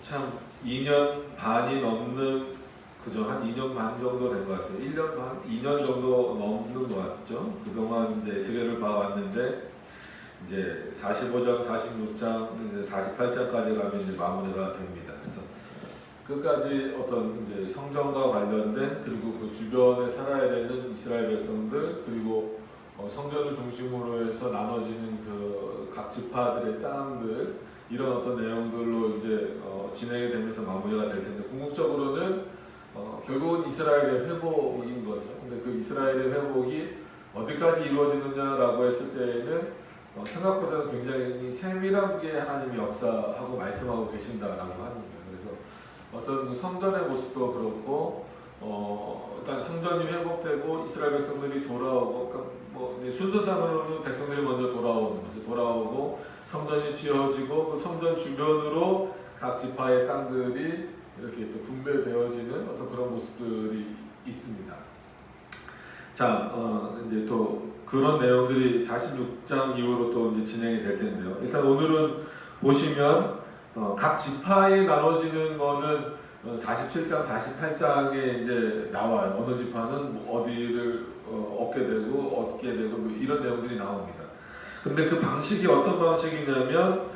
참 2년 반이 넘는 그죠? 한 2년 반 정도 된 것 같아요. 1년 반, 2년 정도 넘는 것 같죠. 그동안 이제 에스겔을 봐왔는데 이제 45장, 46장, 이제 48장까지 가면 이제 마무리가 됩니다. 그래서 끝까지 어떤 이제 성전과 관련된 그리고 그 주변에 살아야 되는 이스라엘 백성들 그리고 성전을 중심으로 해서 나눠지는 그 각 지파들의 땅들 이런 어떤 내용들로 이제 진행이 되면서 마무리가 될 텐데 궁극적으로는 결국은 이스라엘의 회복인 거죠. 근데 그 이스라엘의 회복이 어디까지 이루어지느냐라고 했을 때에는 생각보다는 굉장히 세밀하게 하나님이 역사하고 말씀하고 계신다라고 하는 거예요. 그래서 어떤 성전의 모습도 그렇고 일단 성전이 회복되고 이스라엘 백성들이 돌아오고 그러니까 뭐 순서상으로는 백성들이 먼저 돌아오고 성전이 지어지고 그 성전 주변으로 각 지파의 땅들이 이렇게 또 분배되어지는 어떤 그런 모습들이 있습니다. 자, 이제 또 그런 내용들이 46장 이후로 또 이제 진행이 될 텐데요. 일단 오늘은 보시면 각 지파에 나눠지는 거는 47장, 48장에 이제 나와요. 어느 지파는 뭐 어디를 얻게 되고 뭐 이런 내용들이 나옵니다. 근데 그 방식이 어떤 방식이냐면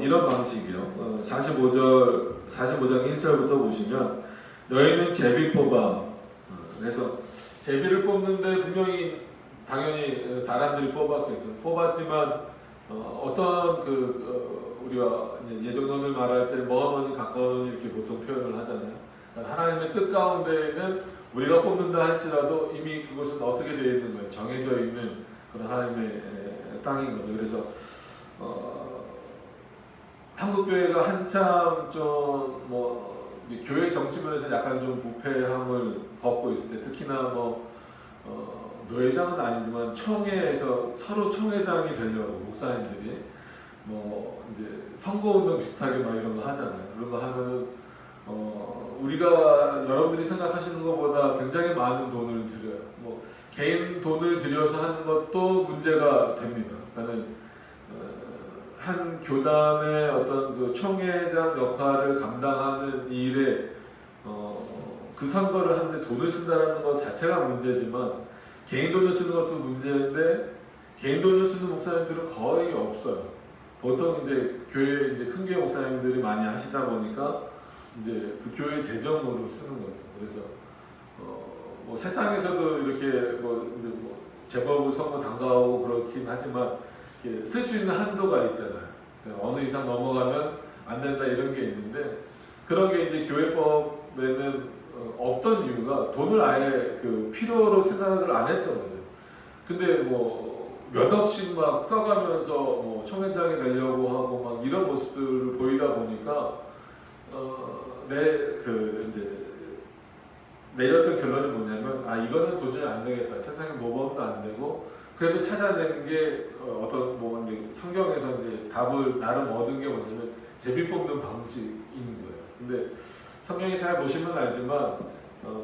이런 방식이요. 45장 1절부터 보시면 너희는 제비 뽑아. 그래서 제비를 뽑는데 분명히 당연히 사람들이 뽑았지만 어떤 우리가 예정론을 말할 때 먼 가까운 이렇게 보통 표현을 하잖아요. 하나님의 뜻 가운데에는 우리가 뽑는다 할지라도 이미 그것은 어떻게 되어 있는 거예요? 정해져 있는 그런 하나님의 땅인 거죠. 그래서 한국 교회가 한참 좀 교회 정치면에서 약간 좀 부패함을 벗고 있을 때 특히나 노회장은 아니지만 청회에서 서로 청회장이 되려고 목사님들이 이제 선거운동 비슷하게 막 이런 거 하잖아요. 그런 거 하면은 우리가 여러분들이 생각하시는 것보다 굉장히 많은 돈을 들여요. 개인 돈을 들여서 하는 것도 문제가 됩니다. 그러니까 한 교단의 어떤 그 총회장 역할을 감당하는 일에 그 선거를 하는데 돈을 쓴다는 것 자체가 문제지만 개인 돈을 쓰는 것도 문제인데 개인 돈을 쓰는 목사님들은 거의 없어요. 보통 이제 교회 이제 큰 교회 목사님들이 많이 하시다 보니까 이제 그 교회 재정으로 쓰는 거죠. 그래서 세상에서도 이렇게 재벌 선거 당가오고 그렇긴 하지만 쓸 수 있는 한도가 있잖아요. 어느 이상 넘어가면 안 된다 이런 게 있는데 그런 게 이제 교회법에는 없던 이유가 돈을 아예 필요로 생각을 안 했던 거죠. 근데 몇 억씩 막 써가면서 총회장이 되려고 하고 막 이런 모습들을 보이다 보니까 이제 내렸던 결론이 뭐냐면 이거는 도저히 안 되겠다. 세상에 모범도 안 되고 그래서 찾아낸 게 어떤 이제 성경에서 이제 답을 나름 얻은 게 뭐냐면 제비 뽑는 방식인 거예요. 근데 성경에 잘 보시면 알지만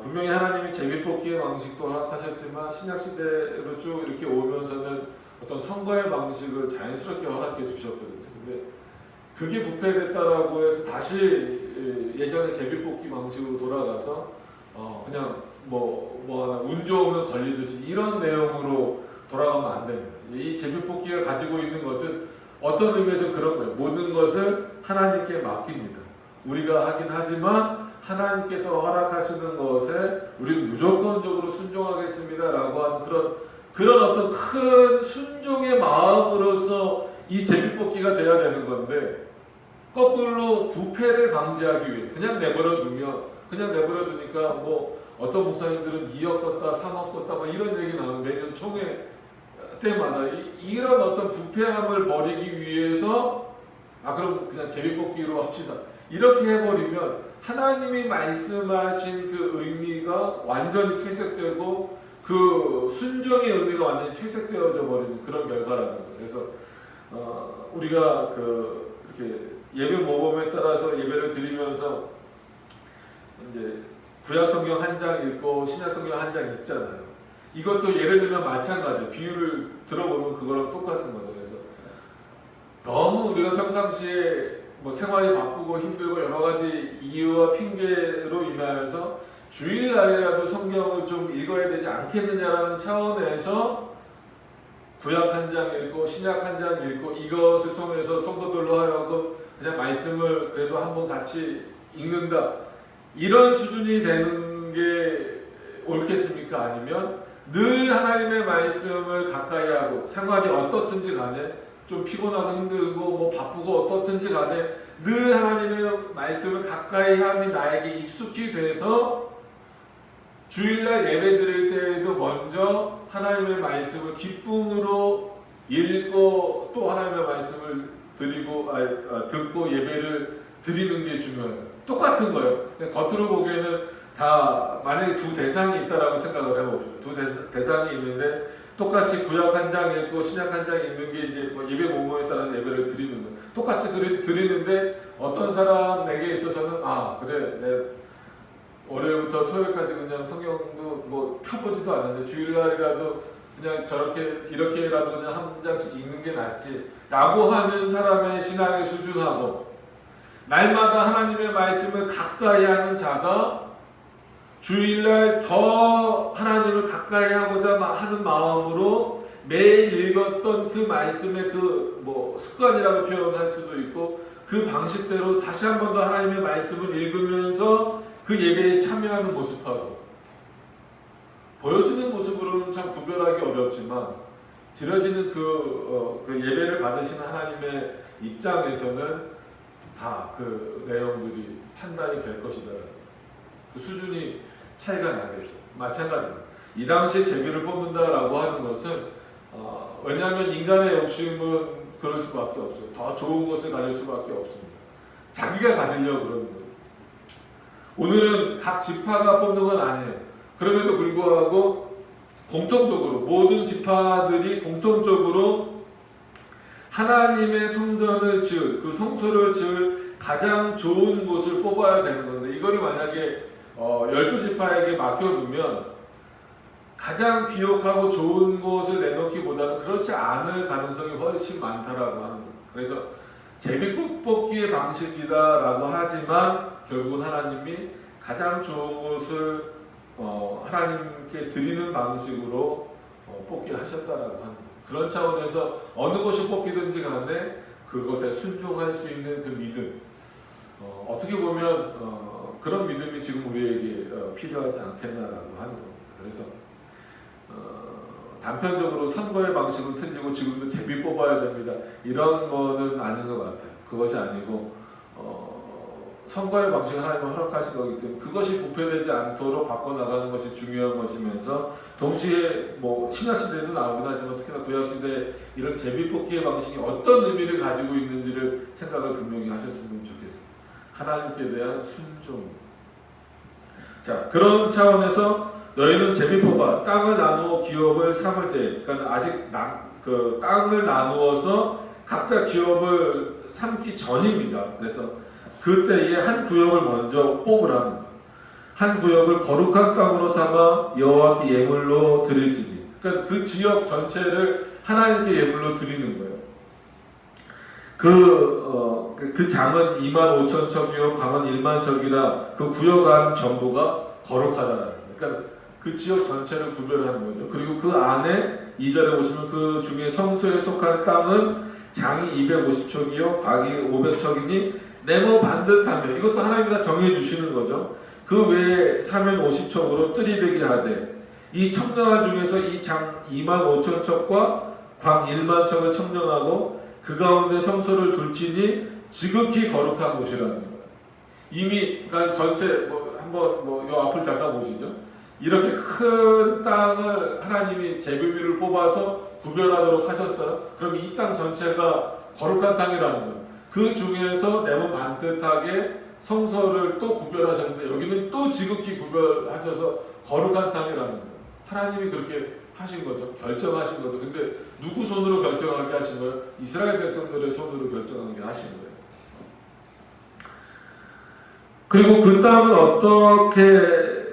분명히 하나님이 제비 뽑기의 방식도 허락하셨지만 신약 시대로 쭉 이렇게 오면서는 어떤 선거의 방식을 자연스럽게 허락해 주셨거든요. 근데 그게 부패됐다라고 해서 다시 예전의 제비 뽑기 방식으로 돌아가서 그냥 하나 운 좋으면 걸리듯이 이런 내용으로 돌아가면 안 됩니다. 이 제비 뽑기가 가지고 있는 것은 어떤 의미에서 그런 거예요. 모든 것을 하나님께 맡깁니다. 우리가 하긴 하지만 하나님께서 허락하시는 것에 우리는 무조건적으로 순종하겠습니다라고 하는 그런 어떤 큰 순종의 마음으로서 이 제비 뽑기가 돼야 되는 건데 거꾸로 부패를 방지하기 위해서 그냥 내버려 두니까 어떤 목사님들은 2억 썼다, 3억 썼다 막 이런 얘기 나오는 매년 총회 때마다 이런 어떤 부패함을 버리기 위해서 그럼 그냥 제비 뽑기로 합시다. 이렇게 해버리면 하나님이 말씀하신 그 의미가 완전히 퇴색되고 그 순종의 의미가 완전히 퇴색되어져 버리는 그런 결과라는 거예요. 그래서 우리가 이렇게 예배 모범에 따라서 예배를 드리면서 이제 구약 성경 한 장 읽고 신약 성경 한 장 읽잖아요. 이것도 예를 들면 마찬가지예요. 비유를 들어보면 그거랑 똑같은 거죠. 그래서 너무 우리가 평상시에 뭐 생활이 바쁘고 힘들고 여러 가지 이유와 핑계로 인하여서 주일날이라도 성경을 좀 읽어야 되지 않겠느냐라는 차원에서 구약 한 장 읽고 신약 한 장 읽고 이것을 통해서 성도들로 하여금 그냥 말씀을 그래도 한번 같이 읽는다, 이런 수준이 되는 게 옳겠습니까? 아니면 늘 하나님의 말씀을 가까이 하고 생활이 어떻든지 간에 좀 피곤하고 힘들고 뭐 바쁘고 어떻든지 간에 늘 하나님의 말씀을 가까이 함이 나에게 익숙히 돼서 주일날 예배 드릴 때에도 먼저 하나님의 말씀을 기쁨으로 읽고 또 하나님의 말씀을 드리고 듣고 예배를 드리는 게 중요해요. 똑같은 거예요. 겉으로 보기에는 다 만약에 두 대상이 있다라고 생각을 해봅시다. 두 대상이 있는데 똑같이 구약 한 장 읽고 신약 한 장 읽는 게 이제 뭐 예배 목록에 따라서 예배를 드리는 거예요. 똑같이 드리는데 어떤 사람에게 있어서는 그래 내 월요일부터 토요일까지 그냥 성경도 뭐 펴보지도 않는데 주일날이라도 그냥 저렇게 이렇게라도 그냥 한 장씩 읽는 게 낫지 라고 하는 사람의 신앙의 수준하고, 날마다 하나님의 말씀을 가까이 하는 자가 주일날 더 하나님을 가까이 하고자 하는 마음으로 매일 읽었던 그 말씀의 그 뭐 습관이라고 표현할 수도 있고 그 방식대로 다시 한 번 더 하나님의 말씀을 읽으면서 그 예배에 참여하는 모습하고 보여지는 모습으로는 참 구별하기 어렵지만 드려지는 그 예배를 받으시는 하나님의 입장에서는 다 그 내용들이 판단이 될 것이다. 그 수준이 차이가 나겠죠. 마찬가지입니다. 이 당시에 제비를 뽑는다라고 하는 것은 왜냐하면 인간의 욕심은 그럴 수밖에 없어요. 더 좋은 것을 가질 수밖에 없습니다. 자기가 가지려고 그러는 거죠. 오늘은 각 지파가 뽑는 건 아니에요. 그럼에도 불구하고 공통적으로 모든 지파들이 공통적으로 하나님의 성전을 지을, 그 성소를 지을 가장 좋은 곳을 뽑아야 되는 건데, 이거를 만약에 12지파에게 맡겨두면 가장 비옥하고 좋은 곳을 내놓기보다는 그렇지 않을 가능성이 훨씬 많다라고 하는 거예요. 그래서 제비꽃 뽑기의 방식이다라고 하지만 결국은 하나님이 가장 좋은 곳을 하나님께 드리는 방식으로 뽑게 하셨다라고 하는 거예요. 그런 차원에서 어느 곳이 뽑히든지 간에 그것에 순종할 수 있는 그 믿음, 어떻게 보면 그런 믿음이 지금 우리에게 필요하지 않겠나라고 하는 겁니다. 그래서 단편적으로 선거의 방식은 틀리고 지금도 제비 뽑아야 됩니다, 이런 거는 아닌 것 같아요. 그것이 아니고 선거의 방식은 하나님은 허락하신 거기 때문에 그것이 부패되지 않도록 바꿔나가는 것이 중요한 것이면서, 동시에 뭐 신약시대에도 나오긴 하지만 특히나 구약시대 이런 제비뽑기의 방식이 어떤 의미를 가지고 있는지를 생각을 분명히 하셨으면 좋겠습니다. 하나님께 대한 순종. 자, 그런 차원에서 너희는 제비뽑아 땅을 나누어 기업을 삼을 때, 그러니까 아직 그 땅을 나누어서 각자 기업을 삼기 전입니다. 그래서 그때에 한 구역을 먼저 뽑으라는 거예요. 한 구역을 거룩한 땅으로 삼아 여호와께 예물로 드릴지니, 그러니까 그 지역 전체를 하나님께 예물로 드리는 거예요. 그 장은 25,000척이요 강은 1만 척이라 그 구역 안 전부가 거룩하다는 거예요. 그러니까 그 지역 전체를 구별하는 거죠. 그리고 그 안에 2절에 보시면 그 중에 성소에 속한 땅은 장이 250척이요 곽이 500척이니 네모 반듯하며, 이것도 하나님이 다 정해 주시는 거죠. 그 외에 사면 50척으로 뜰이 되게 하되, 이 청정한 중에서 이 장 25,000척과 광 1만 척을 청정하고 그 가운데 성소를 둘지니 지극히 거룩한 곳이라는 거예요. 이미 그러니까 전체 한번 요 앞을 잠깐 보시죠. 이렇게 큰 땅을 하나님이 제비를 뽑아서 구별하도록 하셨어요. 그럼 이 땅 전체가 거룩한 땅이라는 거예요. 그 중에서 네모 반듯하게 성소를 또 구별하셨는데 여기는 또 지극히 구별하셔서 거룩한 땅이라는 거예요. 하나님이 그렇게 하신 거죠. 결정하신 거죠. 근데 누구 손으로 결정하게 하신 거예요? 이스라엘 백성들의 손으로 결정하게 하신 거예요. 그리고 그 땅은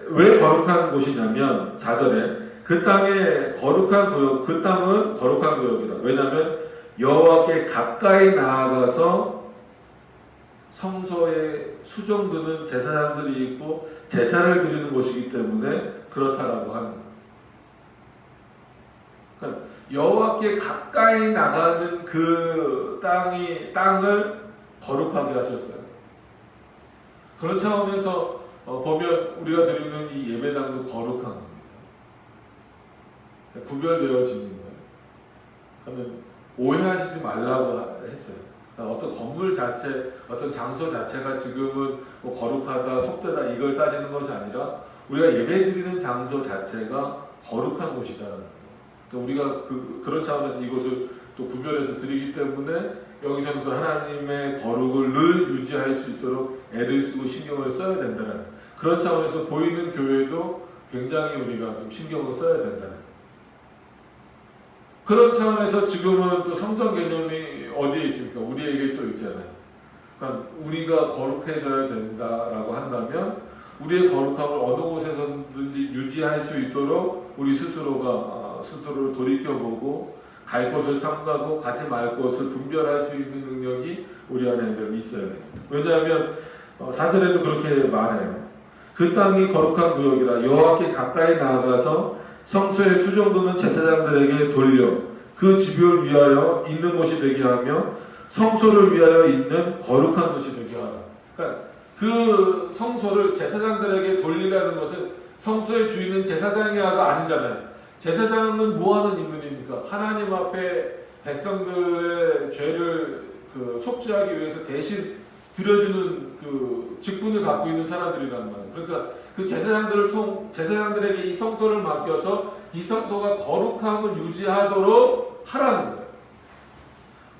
왜 거룩한 곳이냐면 4절에 그 땅의 거룩한 구역, 그 땅은 거룩한 구역이다. 왜냐하면 여호와께 가까이 나아가서 성소에 수종드는 제사장들이 있고 제사를 드리는 곳이기 때문에 그렇다라고 하는 거예요. 그러니까 여호와께 가까이 나가는 그 땅을 거룩하게 하셨어요. 그런 차원에서 보면 우리가 드리는 이 예배당도 거룩한 겁니다. 구별되어지는 거예요. 그러면 오해하시지 말라고 했어요. 그러니까 어떤 건물 자체, 어떤 장소 자체가 지금은 뭐 거룩하다, 속되다 이걸 따지는 것이 아니라 우리가 예배드리는 장소 자체가 거룩한 곳이다라는 거예요. 우리가 그런 차원에서 이곳을 또 구별해서 드리기 때문에 여기서는 그 하나님의 거룩을 늘 유지할 수 있도록 애를 쓰고 신경을 써야 된다는 그런 차원에서 보이는 교회도 굉장히 우리가 좀 신경을 써야 된다는 그런 차원에서 지금은 또 성전 개념이 어디에 있습니까? 우리에게 또 있잖아요. 그러니까 우리가 거룩해져야 된다라고 한다면 우리의 거룩함을 어느 곳에서든지 유지할 수 있도록 우리 스스로가 스스로를 돌이켜보고 갈 곳을 삼가고 가지 말 곳을 분별할 수 있는 능력이 우리 안에 있어야 됩니다. 왜냐하면 4절에도 그렇게 말해요. 그 땅이 거룩한 구역이라 여호와께 가까이 나아가서 성소의 수종드는 제사장들에게 돌려 그 집을 위하여 있는 곳이 되게 하며 성소를 위하여 있는 거룩한 곳이 되게 하라. 그러니까 그 성소를 제사장들에게 돌리라는 것은 성소의 주인은 제사장이야가 아니잖아요. 제사장은 뭐하는 인물입니까? 하나님 앞에 백성들의 죄를 속죄하기 위해서 대신 드려주는 그 직분을 갖고 있는 사람들이란 말이에요. 그러니까 그 제사장들에게 이 성소를 맡겨서 이 성소가 거룩함을 유지하도록 하라는 거예요.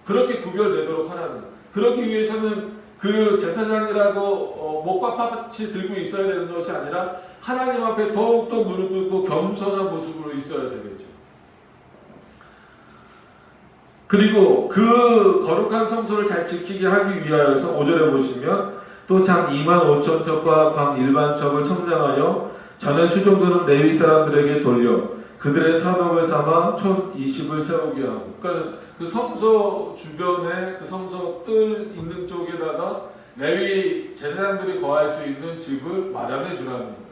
그렇게 구별되도록 하라는 거예요. 그러기 위해서는 그 제사장이라고 목밥같이 들고 있어야 되는 것이 아니라 하나님 앞에 더욱더 무릎 꿇고 겸손한 모습으로 있어야 되겠죠. 그리고 그 거룩한 성소를 잘 지키게 하기 위하여서 5절에 보시면 또 장 25,000척과 광 1만척을 청량하여 전에 수종드는 레위 사람들에게 돌려 그들의 산업을 삼아 촌 20을 세우게 하고, 그러니까 그 성소 주변에 그 성소 뜰 있는 쪽에다가 레위 제사장들이 거할 수 있는 집을 마련해 주라는 거예요.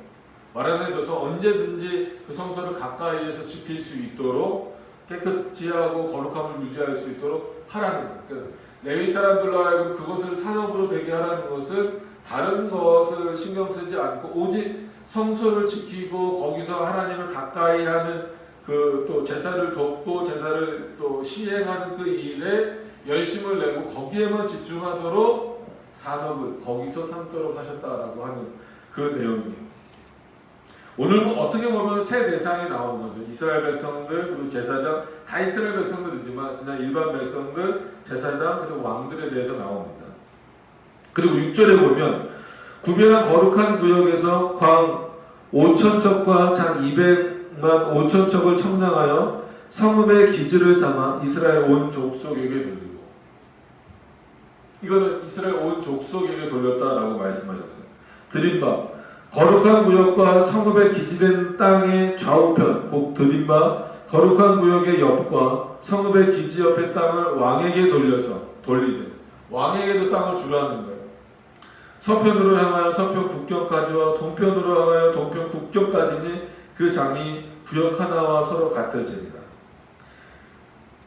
마련해줘서 언제든지 그 성소를 가까이에서 지킬 수 있도록 깨끗이 하고 거룩함을 유지할 수 있도록 하라는 거예요. 그러니까 레위 사람들로 하여금 그것을 산업으로 되게 하라는 것은 다른 것을 신경 쓰지 않고 오직 성소를 지키고 거기서 하나님을 가까이 하는 그 또 제사를 돕고 제사를 또 시행하는 그 일에 열심을 내고 거기에만 집중하도록 산업을 거기서 삼도록 하셨다라고 하는 그런 내용이에요. 오늘 어떻게 보면 세 대상이 나오는 거죠. 이스라엘 백성들, 그리고 제사장, 다 이스라엘 백성들이지만 그냥 일반 백성들, 제사장, 그리고 왕들에 대해서 나옵니다. 그리고 6절에 보면 구별한 거룩한 구역에서 광 5,000척과 장 200만 5,000척을 청량하여 성읍의 기지를 삼아 이스라엘 온 족속에게 돌리고, 이거는 이스라엘 온 족속에게 돌렸다라고 말씀하셨어요. 드린 바 거룩한 구역과 성읍에 기지된 땅의 좌우편 곧 드린 바 거룩한 구역의 옆과 성읍의 기지 옆의 땅을 왕에게 돌리되 왕에게도 땅을 주라는 거예요. 서편으로 향하여 서편 국경까지와 동편으로 향하여 동편 국경까지니 그 장이 구역 하나와 서로 같을지니라.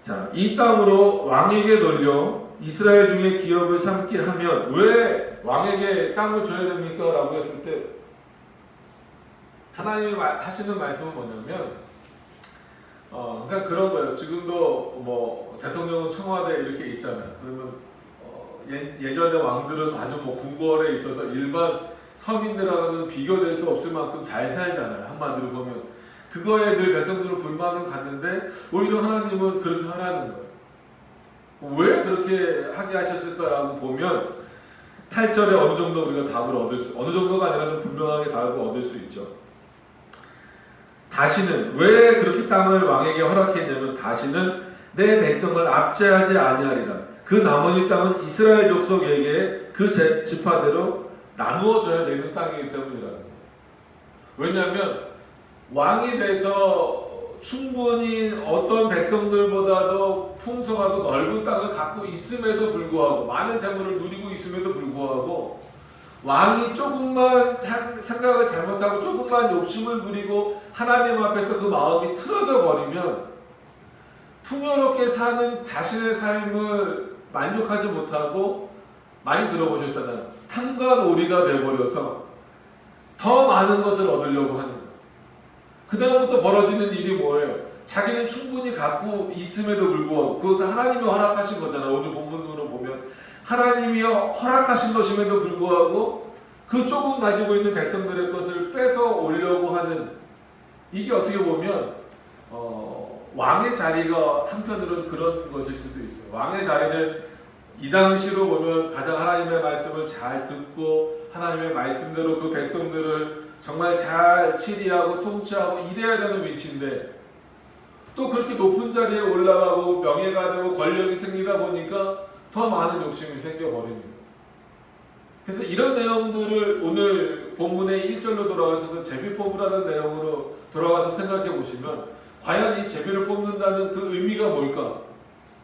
자, 이 땅으로 왕에게 돌려 이스라엘 중에 기업을 삼게 하면 왜 왕에게 땅을 줘야 됩니까? 라고 했을 때 하나님이 하시는 말씀은 뭐냐면 그러니까 그런 거예요. 지금도 뭐 대통령은 청와대 이렇게 있잖아요. 그러면 예전의 왕들은 아주 뭐 궁궐에 있어서 일반 서민들하고는 비교될 수 없을 만큼 잘 살잖아요. 한마디로 보면 그거에 늘 백성들은 불만은 갔는데 오히려 하나님은 그렇게 하라는 거예요. 왜 그렇게 하게 하셨을까라고 보면 8절에 어느 정도 우리가 답을 어느 정도가 아니라는 분명하게 답을 얻을 수 있죠. 다시는 왜 그렇게 땅을 왕에게 허락했냐면 다시는 내 백성을 압제하지 아니하리라. 그 나머지 땅은 이스라엘 족속에게 그 지파대로 나누어져야 되는 땅이기 때문이라는 거예요. 왜냐하면 왕이 돼서 충분히 어떤 백성들보다도 풍성하고 넓은 땅을 갖고 있음에도 불구하고 많은 재물을 누리고 있음에도 불구하고 왕이 조금만 생각을 잘못하고 조금만 욕심을 부리고 하나님 앞에서 그 마음이 틀어져 버리면 풍요롭게 사는 자신의 삶을 만족하지 못하고 많이 들어보셨잖아요. 탐관오리가 되어버려서 더 많은 것을 얻으려고 하는 거예요. 그 다음부터 벌어지는 일이 뭐예요? 자기는 충분히 갖고 있음에도 불구하고 그것을 하나님이 허락하신 거잖아요. 오늘 본문으로 보면 하나님이 허락하신 것임에도 불구하고 그 조금 가지고 있는 백성들의 것을 뺏어 오려고 하는, 이게 어떻게 보면 왕의 자리가 한편으로는 그런 것일 수도 있어요. 왕의 자리는 이 당시로 보면 가장 하나님의 말씀을 잘 듣고 하나님의 말씀대로 그 백성들을 정말 잘 치리하고 통치하고 이래야 되는 위치인데, 또 그렇게 높은 자리에 올라가고 명예가 되고 권력이 생기다 보니까 더 많은 욕심이 생겨버리는 거예요. 그래서 이런 내용들을 오늘 본문의 1절로 돌아가셔서 제비 뽑으라는 내용으로 돌아가서 생각해 보시면 과연 이 제비를 뽑는다는 그 의미가 뭘까?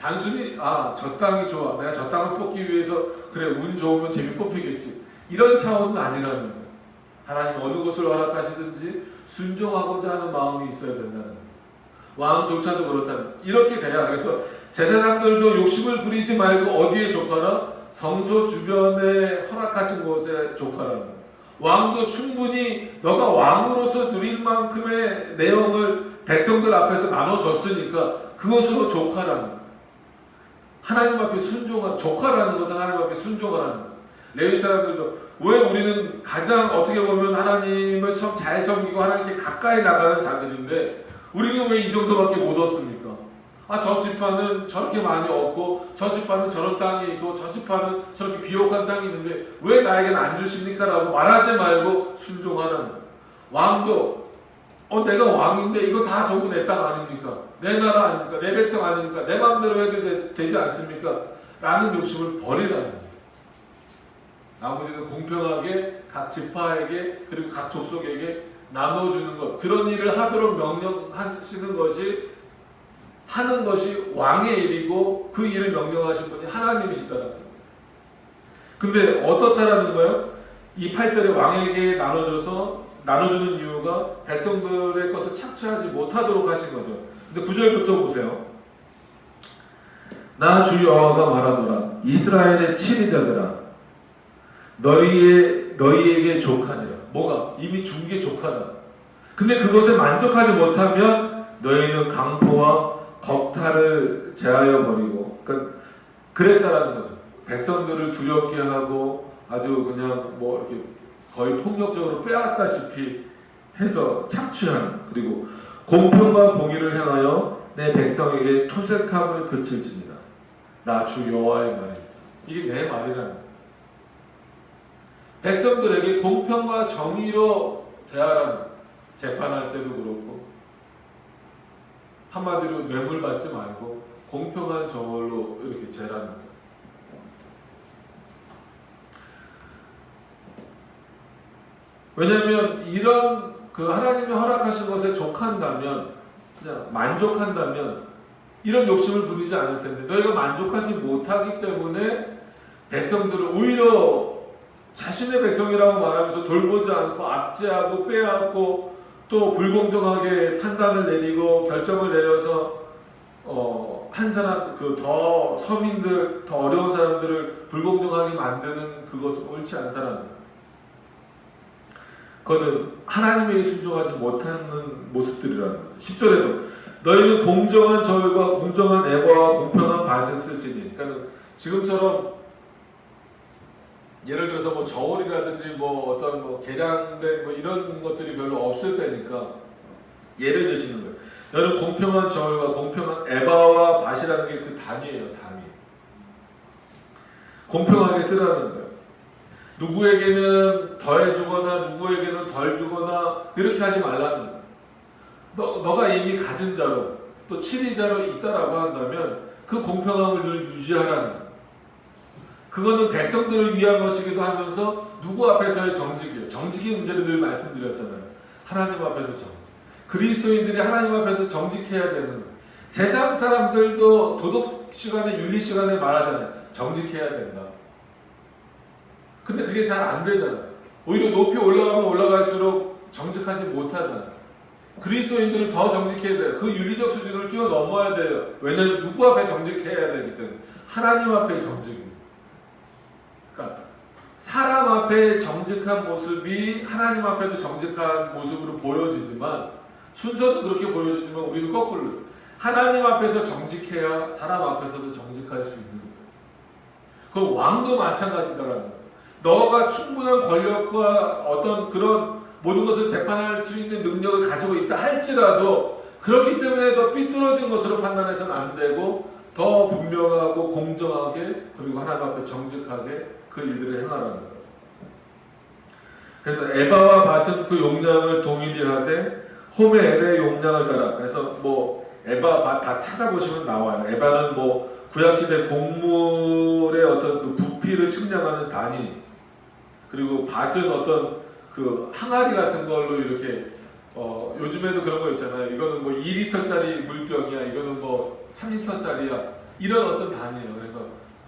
단순히 저 땅이 좋아, 내가 저 땅을 뽑기 위해서 그래 운 좋으면 제비 뽑히겠지, 이런 차원은 아니라는 거예요. 하나님 어느 것을 허락하시든지 순종하고자 하는 마음이 있어야 된다는 거예요. 왕조차도 그렇다는, 이렇게 돼야, 그래서 제사장들도 욕심을 부리지 말고 어디에 족하라? 성소 주변에 허락하신 곳에 족하라는 거예요. 왕도 충분히 너가 왕으로서 누릴 만큼의 내용을 백성들 앞에서 나눠줬으니까 그것으로 족하라는 거예요. 하나님 앞에 순종하라, 족하라는 것은 하나님 앞에 순종하라는 거예요. 레위 사람들도 왜 우리는 가장 어떻게 보면 하나님을 잘 섬기고 하나님께 가까이 나가는 자들인데 우리는 왜 이 정도밖에 못 얻습니까? 저 지파는 저렇게 많이 얻고 저 지파는 저런 땅이 있고 저 지파는 저렇게 비옥한 땅이 있는데 왜 나에게는 안 주십니까? 라고 말하지 말고 순종하라는 거예요. 왕도 내가 왕인데 이거 다 전부 내 땅 아닙니까? 내 나라 아닙니까? 내 백성 아닙니까? 내 마음대로 해도 되지 않습니까? 라는 욕심을 버리라는 거예요. 나머지는 공평하게 각 지파에게 그리고 각 족속에게 나눠주는 것, 그런 일을 하도록 명령하시는 것이, 하는 것이 왕의 일이고 그 일을 명령하신 분이 하나님이시다라는 거예요. 근데 어떻다라는 거예요? 이 8절에 왕에게 나눠주는 이유가 백성들의 것을 착취하지 못하도록 하신 거죠. 근데 9절부터 보세요. 나 주 여호와가 말하노라. 이스라엘의 치리자들아, 너희에게 족하니라. 뭐가? 이미 준 게 족하다. 근데 그것에 만족하지 못하면 너희는 강포와 겁탈을 제하여 버리고, 그랬다라는 거죠. 백성들을 두렵게 하고 아주 그냥 이렇게 거의 폭력적으로 빼앗다시피 해서 착취하는, 그리고 공평과 공의를 행하여 내 백성에게 토색함을 그칠지니라. 나 주 여호와의 말입니다. 이게 내 말이라는 거예요. 백성들에게 공평과 정의로 대하라는, 재판할 때도 그렇고 한마디로 뇌물 받지 말고 공평한 저울로 이렇게 재라는 거예요. 왜냐하면 이런 하나님이 허락하신 것에 족한다면, 그냥 만족한다면 이런 욕심을 부리지 않을 텐데, 너희가 만족하지 못하기 때문에 백성들을 오히려 자신의 백성이라고 말하면서 돌보지 않고 압제하고 빼앗고 또 불공정하게 판단을 내리고 결정을 내려서 한 사람, 더 서민들, 더 어려운 사람들을 불공정하게 만드는 그것은 옳지 않다는 거예요. 그거는 하나님에게 순종하지 못하는 모습들이라는 거죠. 10절에도 너희는 공정한 절과 공정한 애과와 공평한 밭을 쓸지니, 그러니까 지금처럼 예를 들어서 저울이라든지 어떤 계량된 이런 것들이 별로 없을 때니까 예를 드시는 거예요. 너는 공평한 저울과 공평한 에바와 밭이라는 게 그 단위예요, 단위. 공평하게 쓰라는 거예요. 누구에게는 더해주거나 누구에게는 덜 주거나 이렇게 하지 말라는 거예요. 너가 이미 가진 자로 또 치리자로 있다라고 한다면 그 공평함을 늘 유지하라는 거예요. 그거는 백성들을 위한 것이기도 하면서 누구 앞에서의 정직이에요. 정직의 문제를 늘 말씀드렸잖아요. 하나님 앞에서 정직. 그리스도인들이 하나님 앞에서 정직해야 되는 거예요. 세상 사람들도 도덕 시간에 윤리 시간에 말하잖아요. 정직해야 된다. 근데 그게 잘 안 되잖아요. 오히려 높이 올라가면 올라갈수록 정직하지 못하잖아요. 그리스도인들은 더 정직해야 돼요. 그 윤리적 수준을 뛰어넘어야 돼요. 왜냐하면 누구 앞에 정직해야 되기 때문에. 하나님 앞에 정직입니다. 그러니까 사람 앞에 정직한 모습이 하나님 앞에도 정직한 모습으로 보여지지만, 순서는 그렇게 보여지지만 우리는 거꾸로 하나님 앞에서 정직해야 사람 앞에서도 정직할 수 있는 거예요. 그 왕도 마찬가지다라는 거예요. 너가 충분한 권력과 어떤 그런 모든 것을 재판할 수 있는 능력을 가지고 있다 할지라도, 그렇기 때문에 더 삐뚤어진 것으로 판단해서는 안 되고 더 분명하고 공정하게, 그리고 하나님 앞에 정직하게 그 일들을 행하라는 거예요. 그래서 에바와 밭은 그 용량을 동일히 하되 홈의 엘의 용량을 따라. 그래서 뭐 에바 밭 다 찾아보시면 나와요. 에바는 뭐 구약시대 곡물의 어떤 그 부피를 측량하는 단위, 그리고 밭은 어떤 그 항아리 같은 걸로 이렇게 요즘에도 그런 거 있잖아요. 이거는 뭐 2리터짜리 물병이야, 이거는 뭐 3리터짜리야, 이런 어떤 단위예요. 그래서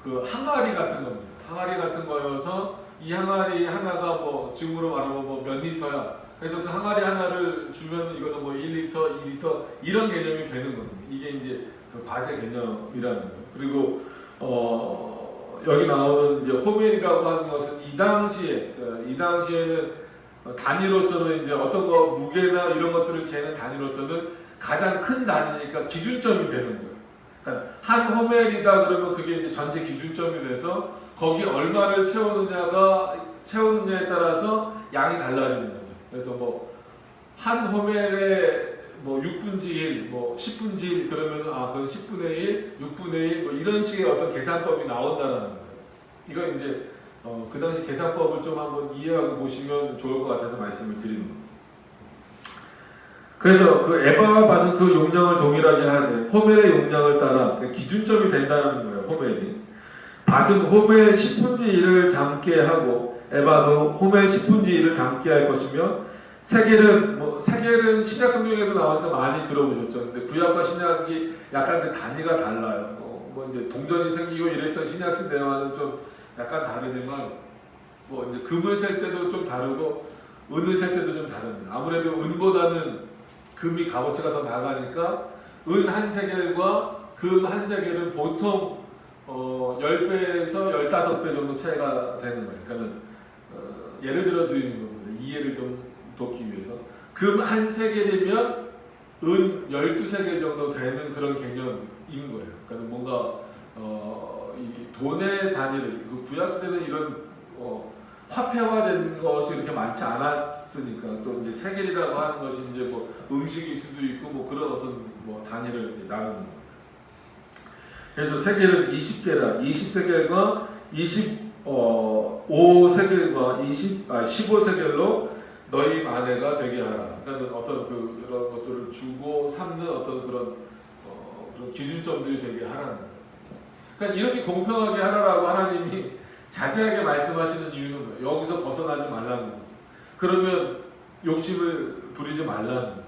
그 항아리 같은 겁니다. 항아리 같은 거여서 이 항아리 하나가 뭐 지금으로 말하면 뭐 몇 리터야. 그래서 그 항아리 하나를 주면 이거는 뭐 1리터, 2리터 이런 개념이 되는 겁니다. 이게 이제 그 밭의 개념이라는 거예요. 그리고 여기 나오는 이제 호멜이라고 하는 것은 이 당시에는 단위로서는 이제 어떤 거 무게나 이런 것들을 재는 단위로서는 가장 큰 단위니까 기준점이 되는 거예요. 그러니까 한 호멜이다 그러면 그게 이제 전체 기준점이 돼서 거기 얼마를 채우느냐에 따라서 양이 달라지는 거죠. 그래서 뭐 한 호멜에 뭐 6분의 1, 뭐 10분의 1 그러면 그건 10분의 1, 6분의 1 뭐 이런 식의 어떤 계산법이 나온다라는 거예요. 이거 이제 그 당시 계산법을 좀 한번 이해하고 보시면 좋을 것 같아서 말씀을 드리는 겁니다. 그래서 그 에바와 밭은 그 용량을 동일하게 하되 호멜의 용량을 따라 기준점이 된다는 거예요. 호멜이. 밭은 호멜 10분의 1을 담게 하고 에바도 호멜 10분의 1을 담게 할 것이며, 세겔은 신약 성경에도 나오니까 많이 들어보셨죠. 근데 구약과 신약이 약간 그 단위가 달라요. 뭐 이제 동전이 생기고 이랬던 신약 시대와는 좀 약간 다르지만, 뭐 이제 금을 셀 때도 좀 다르고 은을 셀 때도 좀 다릅니다. 아무래도 은보다는 금이 값어치가 더 나가니까 은 한 세겔과 금 한 세겔은 보통 10배에서 15배 정도 차이가 되는 거예요. 그러니까 예를 들어 드리는 겁니다. 이해를 좀 돕기 위해서. 금 한 세겔이면 은 12세겔 정도 되는 그런 개념인 거예요. 그러니까 뭔가 이 돈의 단위를, 그 구약시대는 이런 화폐화된 것이 이렇게 많지 않았으니까, 또 이제 세겔이라고 하는 것이 이제 뭐 음식일 수도 있고 뭐 그런 어떤 뭐 단위를 나누는 거예요. 그래서 세겔은 20개라, 20세겔과 25세겔과 15세겔로 너희 마네가 되게 하라. 그러니까 어떤 그런 것들을 주고 삼는 어떤 그런 기준점들이 되게 하라는 거예요. 그러니까 이렇게 공평하게 하라라고 하나님이 자세하게 말씀하시는 이유는 뭐예요? 여기서 벗어나지 말라는 거예요. 그러면 욕심을 부리지 말라는 거예요.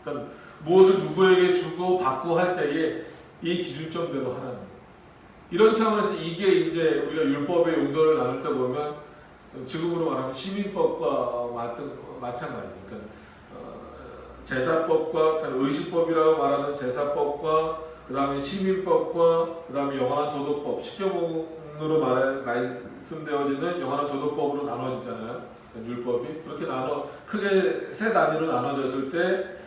그러니까 무엇을 누구에게 주고 받고 할 때에 이 기준점대로 하라는 거예요. 이런 차원에서 이게 이제 우리가 율법의 용도를 나눌 때 보면 지금으로 말하면 시민법과 마찬가지죠. 그러니까 제사법과, 그러니까 의식법이라고 말하는 제사법과, 그 다음에 시민법과, 그 다음에 영원한 도덕법, 십계명으로 말씀되어지는 영원한 도덕법으로 나눠지잖아요. 그러니까 율법이 그렇게 크게 세 단위로 나눠졌을 때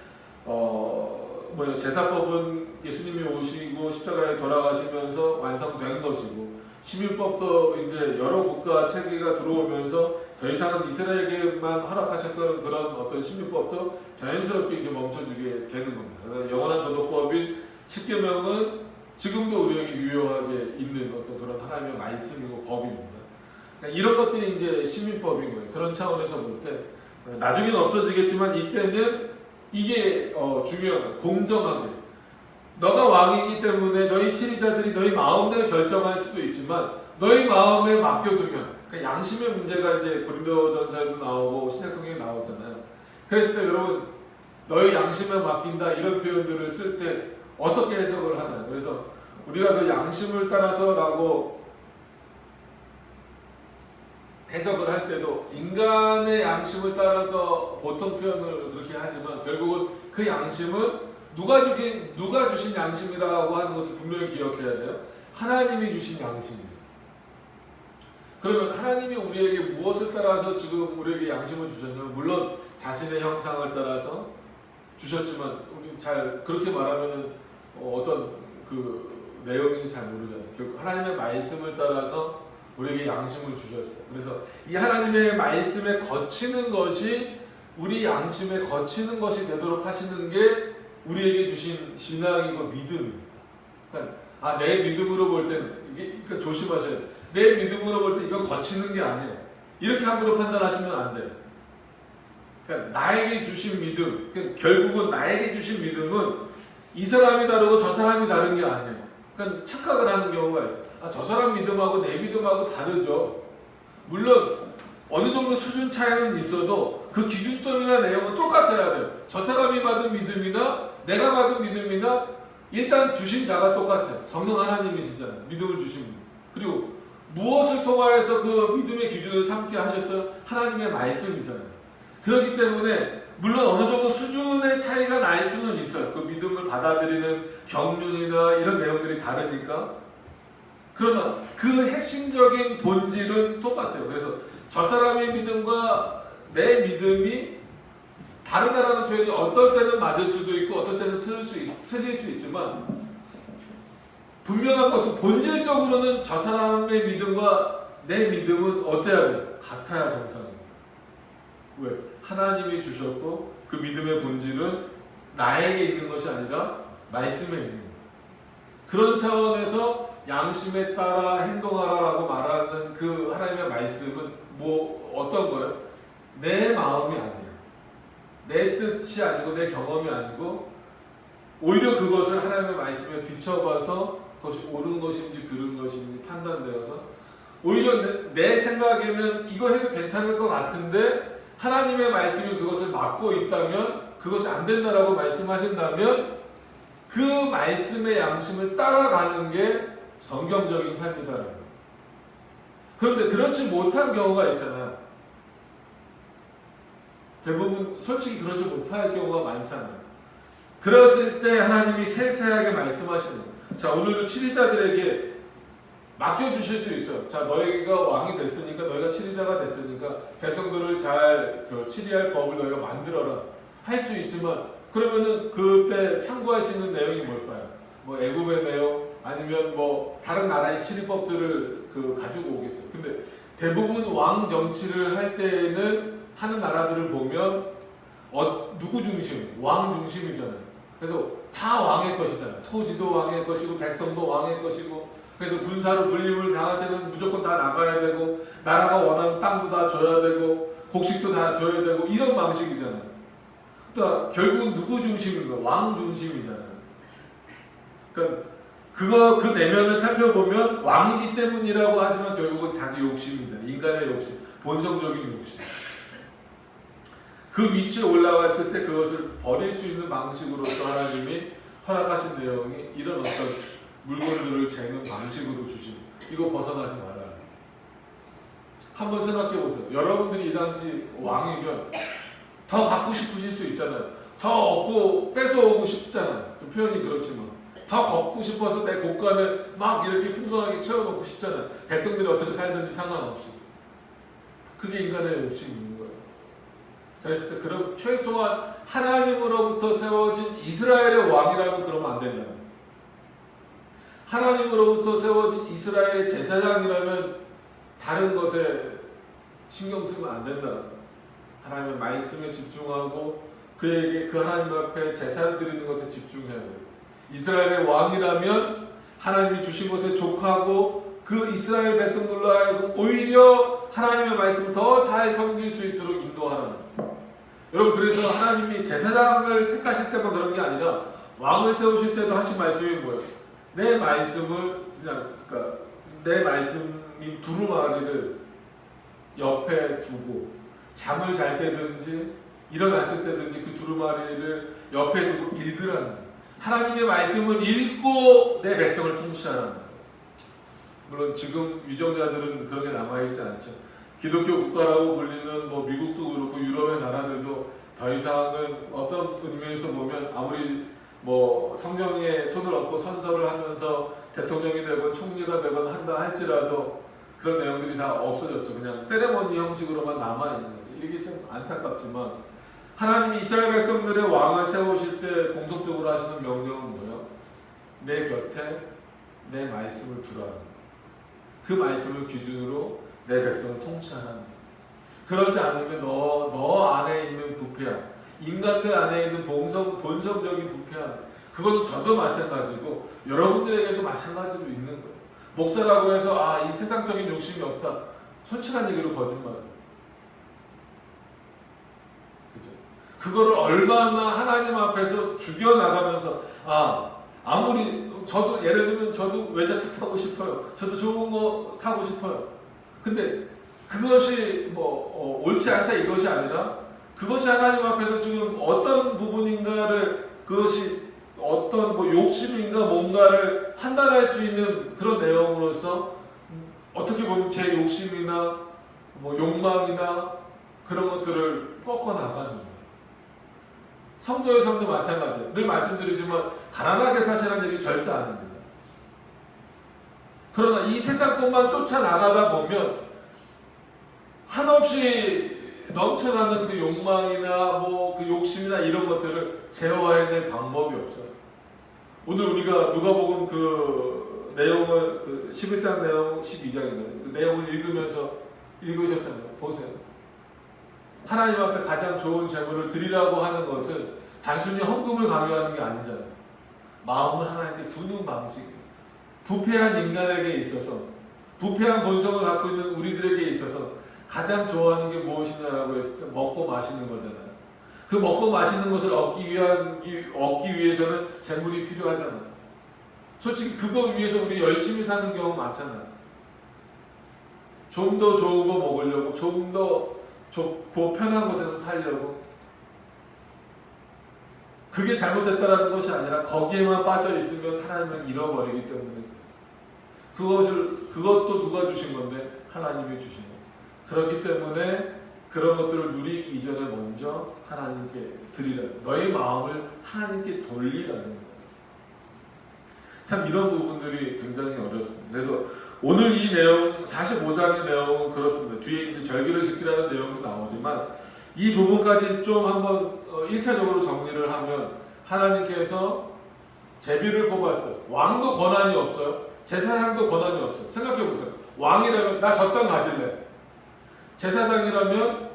제사법은 예수님이 오시고 십자가에 돌아가시면서 완성된 것이고, 시민법도 이제 여러 국가 체계가 들어오면서 더 이상은 이스라엘에게만 허락하셨던 그런 어떤 시민법도 자연스럽게 이제 멈춰지게 되는 겁니다. 영원한 도덕법인 십계명은 지금도 우리에게 유효하게 있는 어떤 그런 하나님의 말씀이고 법입니다. 그러니까 이런 것들이 이제 시민법인 거예요. 그런 차원에서 볼 때 나중에는 없어지겠지만 이때는 이게 중요한 거예요. 공정하게. 너가 왕이기 때문에 너희 치리자들이 너희 마음대로 결정할 수도 있지만 너희 마음에 맡겨두면, 그러니까 양심의 문제가 이제 고린도전서에도 나오고 신약성경에 나오잖아요. 그랬을 때 여러분 너의 양심에 맡긴다 이런 표현들을 쓸 때 어떻게 해석을 하나요? 그래서 우리가 그 양심을 따라서라고 해석을 할 때도 인간의 양심을 따라서 보통 표현을 그렇게 하지만 결국은 그 양심은 누가 주신 양심이라고 하는 것을 분명히 기억해야 돼요. 하나님이 주신 양심입니다. 그러면 하나님이 우리에게 무엇을 따라서 지금 우리에게 양심을 주셨냐면 물론 자신의 형상을 따라서 주셨지만 우리 잘 그렇게 말하면은 어떤 그 내용인지 잘 모르잖아요. 결국 하나님의 말씀을 따라서 우리에게 양심을 주셨어요. 그래서 이 하나님의 말씀에 거치는 것이 우리 양심에 거치는 것이 되도록 하시는 게 우리에게 주신 신앙이고 믿음입니다. 그러니까 내 믿음으로 볼 때는 이게 그러니까 조심하셔야 돼요. 내 믿음으로 볼 때 이건 거치는 게 아니에요. 이렇게 함부로 판단하시면 안 돼요. 그러니까 나에게 주신 믿음, 그러니까 결국은 나에게 주신 믿음은 이 사람이 다르고 저 사람이 다른 게 아니에요. 그러니까 착각을 하는 경우가 있어요. 저 사람 믿음하고 내 믿음하고 다르죠. 물론 어느 정도 수준 차이는 있어도 그 기준점이나 내용은 똑같아야 돼요. 저 사람이 받은 믿음이나 내가 받은 믿음이나 일단 주신 자가 똑같아요. 성령 하나님이시잖아요. 믿음을 주신 분. 그리고 무엇을 통하여서 그 믿음의 기준을 삼게 하셨어요? 하나님의 말씀이잖아요. 그렇기 때문에 물론 어느 정도 수준의 차이가 날 수는 있어요. 그 믿음을 받아들이는 경륜이나 이런 내용들이 다르니까. 그러나 그 핵심적인 본질은 똑같아요. 그래서 저 사람의 믿음과 내 믿음이 다르다라는 표현이 어떨 때는 맞을 수도 있고 어떨 때는 틀릴 수 있지만 분명한 것은 본질적으로는 저 사람의 믿음과 내 믿음은 어때야 돼요? 같아야 정상입니다. 왜? 하나님이 주셨고 그 믿음의 본질은 나에게 있는 것이 아니라 말씀에 있는 거예요. 그런 차원에서 양심에 따라 행동하라라고 말하는 그 하나님의 말씀은 어떤 거예요? 내 마음이 아니에요. 내 뜻이 아니고 내 경험이 아니고 오히려 그것을 하나님의 말씀에 비춰봐서 그것이 옳은 것인지 그른 것인지 판단되어서 오히려 내 생각에는 이거 해도 괜찮을 것 같은데 하나님의 말씀이 그것을 막고 있다면 그것이 안 된다라고 말씀하신다면 그 말씀의 양심을 따라가는 게 성경적인 삶이다라는 거예요. 그런데 그렇지 못한 경우가 있잖아요. 대부분 솔직히 그러지 못할 경우가 많잖아요. 그랬을 때 하나님이 세세하게 말씀하시는 거예요. 자, 오늘도 치리자들에게 맡겨주실 수 있어요. 자, 너희가 왕이 됐으니까 너희가 치리자가 됐으니까 백성들을 잘 치리할 법을 너희가 만들어라 할 수 있지만 그러면은 그때 참고할 수 있는 내용이 뭘까요? 뭐 애굽의 내용 아니면 뭐 다른 나라의 치리법들을 가지고 오겠죠. 근데 대부분 왕 정치를 할 때에는 하는 나라들을 보면 누구 중심? 왕 중심이잖아요. 그래서 다 왕의 것이잖아요. 토지도 왕의 것이고 백성도 왕의 것이고 그래서 군사로 분립을 당할 때는 무조건 다 나가야 되고 나라가 원하는 땅도 다 줘야 되고 곡식도 다 줘야 되고 이런 방식이잖아요. 그러니까 결국은 누구 중심인가? 왕 중심이잖아요. 그러니까 그 내면을 살펴보면 왕이기 때문이라고 하지만 결국은 자기 욕심이잖아요. 인간의 욕심, 본성적인 욕심. 그 위치에 올라갔을 때 그것을 버릴 수 있는 방식으로서 하나님이 허락하신 내용이 이런 어떤 물건들을 재는 방식으로 주신 이거 벗어나지 말아야 돼. 한번 생각해 보세요. 여러분들이 이 당시 왕이면 더 갖고 싶으실 수 있잖아요. 더 얻고 뺏어오고 싶잖아요. 좀 표현이 그렇지만 더 걷고 싶어서 내 곳간을 막 이렇게 풍성하게 채워놓고 싶잖아요. 백성들이 어떻게 살든지 상관없이. 그게 인간의 욕심인 거예요. 그랬을 때 그럼 최소한 하나님으로부터 세워진 이스라엘의 왕이라면 그러면 안 된다는 거예요. 하나님으로부터 세워진 이스라엘의 제사장이라면 다른 것에 신경 쓰면 안 된다는 거예요. 하나님의 말씀에 집중하고 그에게 그 하나님 앞에 제사를 드리는 것에 집중해야 돼요. 이스라엘의 왕이라면 하나님이 주신 것에 족하고 그 이스라엘 백성들로 하여금 오히려 하나님의 말씀을 더 잘 섬길 수 있도록 인도하라는 거예요. 여러분 그래서 하나님이 제사장을 택하실 때만 그런 게 아니라 왕을 세우실 때도 하신 말씀이 뭐예요? 내 말씀을 그러니까 내 말씀이 두루마리를 옆에 두고 잠을 잘 때든지 일어났을 때든지 그 두루마리를 옆에 두고 읽으라는 거예요. 하나님의 말씀을 읽고 내 백성을 통치하라는 거예요. 물론 지금 유정자들은 그런 게 남아있지 않죠. 기독교 국가라고 불리는 뭐 미국도 그렇고 유럽의 나라들도 더 이상은 어떤 의미에서 보면 아무리 뭐 성경에 손을 얹고 선서를 하면서 대통령이 되건 총리가 되건 한다 할지라도 그런 내용들이 다 없어졌죠. 그냥 세레머니 형식으로만 남아있는 거죠. 이게 참 안타깝지만 하나님이 이스라엘 백성들의 왕을 세우실 때 공통적으로 하시는 명령은 뭐예요? 내 곁에 내 말씀을 두라는 거예요. 그 말씀을 기준으로 내 백성을 통치하라는 거예요. 그러지 않으면 너 안에 있는 부패함, 인간들 안에 있는 본성적인 부패함, 그건 저도 마찬가지고 여러분들에게도 마찬가지로 있는 거예요. 목사라고 해서 이 세상적인 욕심이 없다. 솔직한 얘기로 거짓말이에요. 그죠? 그거를 얼마나 하나님 앞에서 죽여나가면서 아무리 저도 예를 들면 저도 외제차 타고 싶어요. 저도 좋은 거 타고 싶어요. 근데 그것이 옳지 않다 이것이 아니라 그것이 하나님 앞에서 지금 어떤 부분인가를 그것이 어떤 욕심인가 뭔가를 판단할 수 있는 그런 내용으로서 어떻게 보면 제 욕심이나 욕망이나 그런 것들을 꺾어 나가는 거예요. 성도의 삶도 마찬가지예요. 늘 말씀드리지만 가난하게 사시라는 얘기 절대 아닙니다. 그러나 이 세상 것만 쫓아나가다 보면 한없이 넘쳐나는 그 욕망이나 그 욕심이나 이런 것들을 제어해낼 방법이 없어요. 오늘 우리가 누가복음 그 내용을 그 11장 내용 12장인가요? 그 내용을 읽으셨잖아요. 보세요. 하나님 앞에 가장 좋은 제물을 드리라고 하는 것은 단순히 헌금을 강요하는 게 아니잖아요. 마음을 하나님께 두는 방식이에요. 부패한 인간에게 있어서, 부패한 본성을 갖고 있는 우리들에게 있어서 가장 좋아하는 게 무엇이냐라고 했을 때 먹고 마시는 거잖아요. 그 먹고 마시는 것을 얻기 위해서는 재물이 필요하잖아요. 솔직히 그거 위해서 우리 열심히 사는 경우 많잖아요. 좀 더 좋은 거 먹으려고, 좀 더 좋고 편한 곳에서 살려고. 그게 잘못됐다라는 것이 아니라 거기에만 빠져 있으면 하나님을 잃어버리기 때문에 그것도 누가 주신 건데 하나님이 주신 거예요. 그렇기 때문에 그런 것들을 누리기 이전에 먼저 하나님께 드리라. 너의 마음을 하나님께 돌리라는 거예요. 참 이런 부분들이 굉장히 어렵습니다. 그래서 오늘 이 내용 45장의 내용은 그렇습니다. 뒤에 이제 절기를 지키라는 내용도 나오지만 이 부분까지 좀 한번 1차적으로 정리를 하면 하나님께서 제비를 뽑았어요. 왕도 권한이 없어요. 제사장도 권한이 없어요. 생각해보세요. 왕이라면 나 저 땅 가질래. 제사장이라면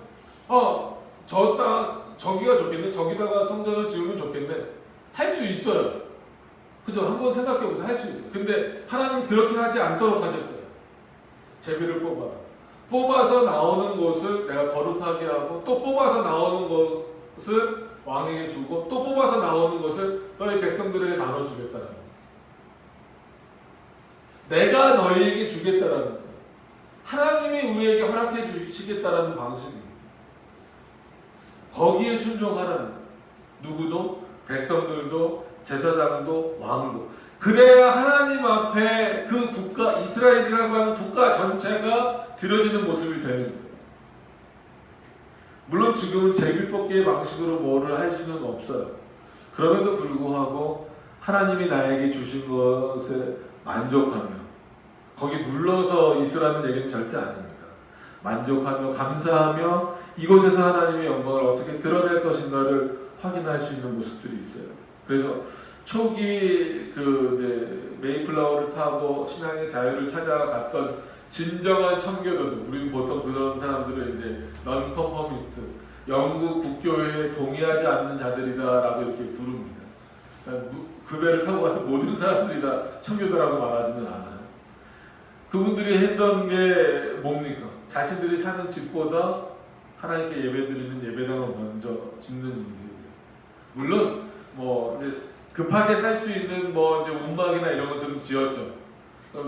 저 땅 저기가 좋겠네. 저기다가 성전을 지으면 좋겠네. 할 수 있어요. 그죠? 한번 생각해보세요. 할 수 있어요. 근데 하나님 그렇게 하지 않도록 하셨어요. 제비를 뽑아라. 뽑아서 나오는 곳을 내가 거룩하게 하고 또 뽑아서 나오는 것을 왕에게 주고 또 뽑아서 나오는 것을 너희 백성들에게 나눠주겠다는 거예요. 내가 너희에게 주겠다라는 거예요. 하나님이 우리에게 허락해 주시겠다라는 방식입니다. 거기에 순종하라는 거예요. 누구도, 백성들도, 제사장도, 왕도. 그래야 하나님 앞에 그 국가, 이스라엘이라고 하는 국가 전체가 드려지는 모습이 되는 거예요. 물론 지금은 제비뽑기의 방식으로 뭐를 할 수는 없어요. 그럼에도 불구하고 하나님이 나에게 주신 것에 만족하며 거기 눌러서 있으라는 얘기는 절대 아닙니다. 만족하며 감사하며 이곳에서 하나님의 영광을 어떻게 드러낼 것인가를 확인할 수 있는 모습들이 있어요. 그래서 초기 메이플라워를 타고 신앙의 자유를 찾아갔던 진정한 청교도들, 우리는 보통 그런 사람들을 이제 넌컨퍼미스트, 영국 국교회에 동의하지 않는 자들이다라고 이렇게 부릅니다. 그 배를 타고 갔던 모든 사람들이 다 청교도라고 말하지는 않아요. 그분들이 했던 게 뭡니까? 자신들이 사는 집보다 하나님께 예배드리는 예배당을 먼저 짓는 일들이에요. 물론 급하게 살 수 있는 이제 운막이나 이런 것들은 지었죠.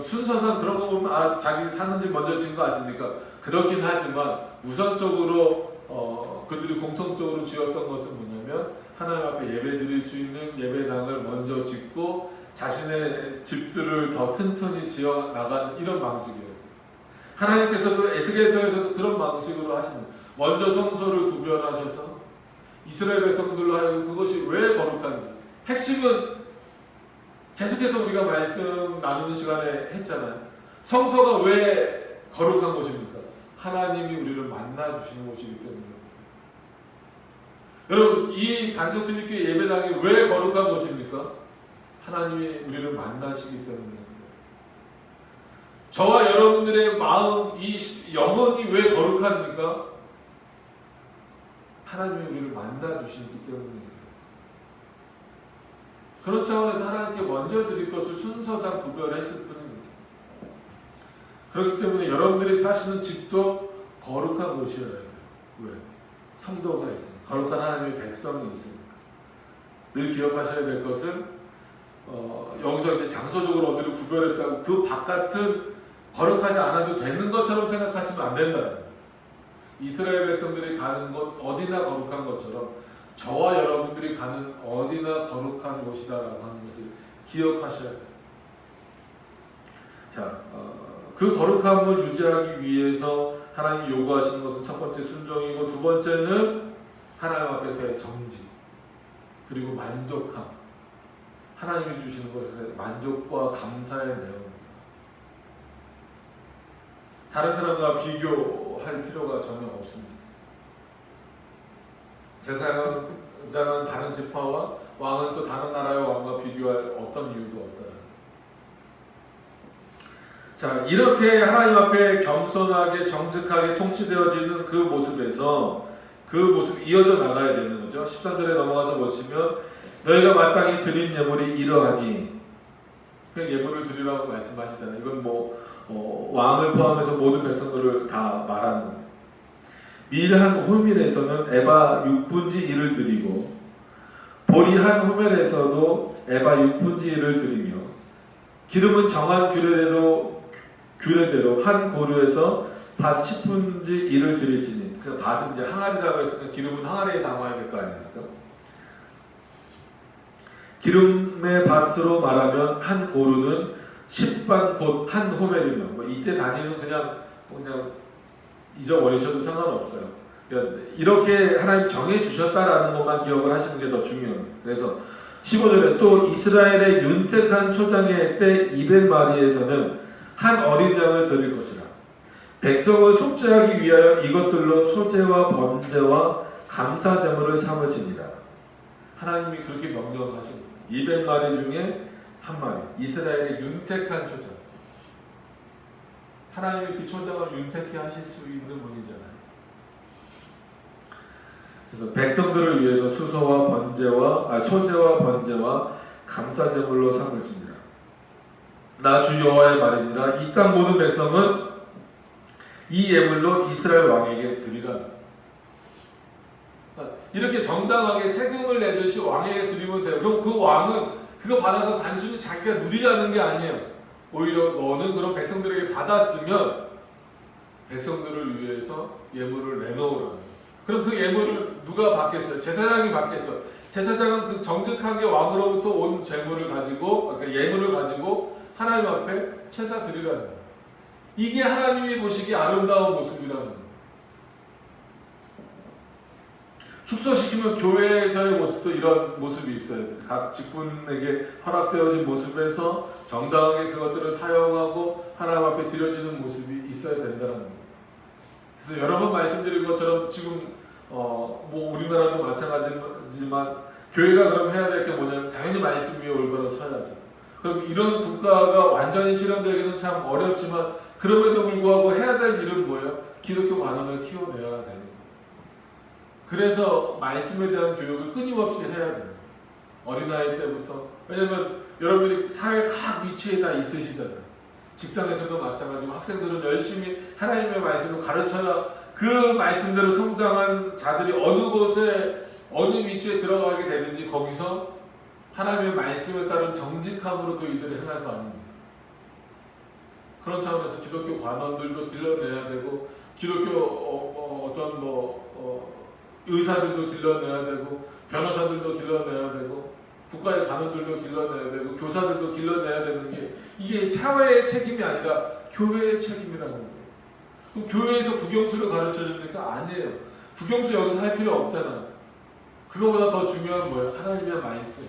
순서상 그런 거 보면 자기 사는 집 먼저 짓는 거 아닙니까? 그렇긴 하지만 우선적으로 그들이 공통적으로 지었던 것은 뭐냐면 하나님 앞에 예배 드릴 수 있는 예배당을 먼저 짓고 자신의 집들을 더 튼튼히 지어 나가는 이런 방식이었어요. 하나님께서도 에스겔서에서도 그런 방식으로 하시는, 먼저 성소를 구별하셔서 이스라엘 백성들로 하여금 그것이 왜 거룩한지, 핵심은 계속해서 우리가 말씀 나누는 시간에 했잖아요. 성소가 왜 거룩한 곳입니까? 하나님이 우리를 만나 주시는 곳이기 때문에. 여러분, 이 반석들교회 예배당이 왜 거룩한 곳입니까? 하나님이 우리를 만나시기 때문에. 저와 여러분들의 마음, 이 영혼이 왜 거룩합니까? 하나님이 우리를 만나 주시기 때문에. 그런 차원에서 하나님께 먼저 드릴 것을 순서상 구별했을 뿐입니다. 그렇기 때문에 여러분들이 사시는 집도 거룩한 곳이어야 돼요. 왜? 성도가 있습니다. 거룩한 하나님의 백성이 있습니다. 늘 기억하셔야 될 것은 여기서 이제 장소적으로 어디를 구별했다고 그 바깥은 거룩하지 않아도 되는 것처럼 생각하시면 안 된다. 이스라엘 백성들이 가는 곳 어디나 거룩한 것처럼 저와 여러분들이 가는 어디나 거룩한 곳이다라고 하는 것을 기억하셔야 돼요. 자, 그 거룩함을 유지하기 위해서 하나님이 요구하시는 것은 첫 번째 순종이고, 두 번째는 하나님 앞에서의 정직, 그리고 만족함. 하나님이 주시는 것에 만족과 감사의 내용입니다. 다른 사람과 비교할 필요가 전혀 없습니다. 제사장은 다른 지파와 왕은 또 다른 나라의 왕과 비교할 어떤 이유도 없다. 자, 이렇게 하나님 앞에 겸손하게 정직하게 통치되어지는 그 모습에서 그 모습이 이어져 나가야 되는 거죠. 13절에 넘어가서 보시면 너희가 마땅히 드린 예물이 이러하니, 예물을 드리라고 말씀하시잖아요. 이건 왕을 포함해서 모든 백성들을 다 말하는 거예요. 밀 한 호밀에서는 에바 6분지 1을 드리고, 보리 한 호멜에서도 에바 6분지 1을 드리며, 기름은 정한 규례대로 한 고루에서 밭 10분지 1을 드릴지니, 그 밭은 이제 항아리라고 했으니까 기름은 항아리에 담아야 될 거 아닙니까? 기름의 밭으로 말하면 한 고루는 10반 곧 한 호멜이며, 이때 단위는 그냥 잊어버리셔도 상관없어요. 그러니까 이렇게 하나님 정해 주셨다라는 것만 기억을 하시는 게 더 중요해요. 그래서 15절에 또 이스라엘의 윤택한 초장의 때 200마리에서는 한 어린 양을 드릴 것이라. 백성을 속죄하기 위하여 이것들로 소제와 번제와 감사 제물을 삼을지니라. 하나님이 그렇게 명령하십니다. 200마리 중에 한 마리, 이스라엘의 윤택한 초장. 하나님이 그 초장을 윤택해 하실 수 있는 분이잖아요. 그래서 백성들을 위해서 소제와 번제와 감사 제물로 삼을지니라. 나 주 여호와의 말이니라. 이 땅 모든 백성은 이 예물로 이스라엘 왕에게 드리라. 이렇게 정당하게 세금을 내듯이 왕에게 드리면 돼요. 그럼 그 왕은 그거 받아서 단순히 자기가 누리라는 게 아니에요. 오히려 너는 그런 백성들에게 받았으면 백성들을 위해서 예물을 내놓으라. 그럼 그 예물을 누가 받겠어요? 제사장이 받겠죠. 제사장은 그 정직하게 왕으로부터 온 재물을 가지고, 그러니까 예물을 가지고 하나님 앞에 제사 드리라는 거예요. 이게 하나님이 보시기에 아름다운 모습이라는 거예요. 축소시키면 교회에서의 모습도 이런 모습이 있어요. 각 직분에게 허락되어진 모습에서 정당하게 그것들을 사용하고 하나님 앞에 드려지는 모습이 있어야 된다는 거예요. 그래서 여러 번 말씀드린 것처럼 지금 우리나라도 마찬가지지만 교회가 그럼 해야 될 게 뭐냐면 당연히 말씀 위에 올바로 서야죠. 그럼 이런 국가가 완전히 실현되기는 참 어렵지만 그럼에도 불구하고 해야 될 일은 뭐예요? 기독교 관원을 키워내야 되는 거예요. 그래서 말씀에 대한 교육을 끊임없이 해야 됩니다. 어린아이 때부터. 왜냐면 여러분이 사회 각 위치에 다 있으시잖아요. 직장에서도 마찬가지고 학생들은 열심히 하나님의 말씀을 가르쳐야 그 말씀대로 성장한 자들이 어느 곳에 어느 위치에 들어가게 되든지 거기서 하나님의 말씀에 따른 정직함으로 그 일들을 행할 거 아닙니까? 그런 차원에서 기독교 관원들도 길러내야 되고 기독교 어떤 의사들도 길러내야 되고 변호사들도 길러내야 되고 국가의 간원들도 길러내야 되고 교사들도 길러내야 되는 게 이게 사회의 책임이 아니라 교회의 책임이라는 거예요. 그럼 교회에서 국영수를 가르쳐 줍니까? 아니에요. 국영수 여기서 할 필요 없잖아. 그거보다 더 중요한 거예요. 하나님의 말씀.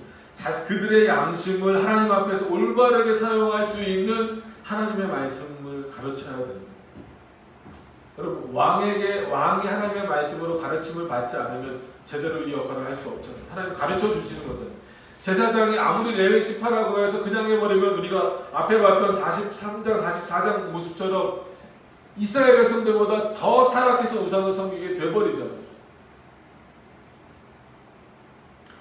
그들의 양심을 하나님 앞에서 올바르게 사용할 수 있는 하나님의 말씀을 가르쳐야 됩니다. 여러분, 왕이 하나님의 말씀으로 가르침을 받지 않으면 제대로 이 역할을 할 수 없잖아요. 하나님 가르쳐 주시는 거잖아요. 제사장이 아무리 레위 지파라고 해서 그냥 해버리면 우리가 앞에 봤던 43장, 44장 모습처럼 이스라엘 백성들보다 더 타락해서 우상을 섬기게 돼버리잖아요.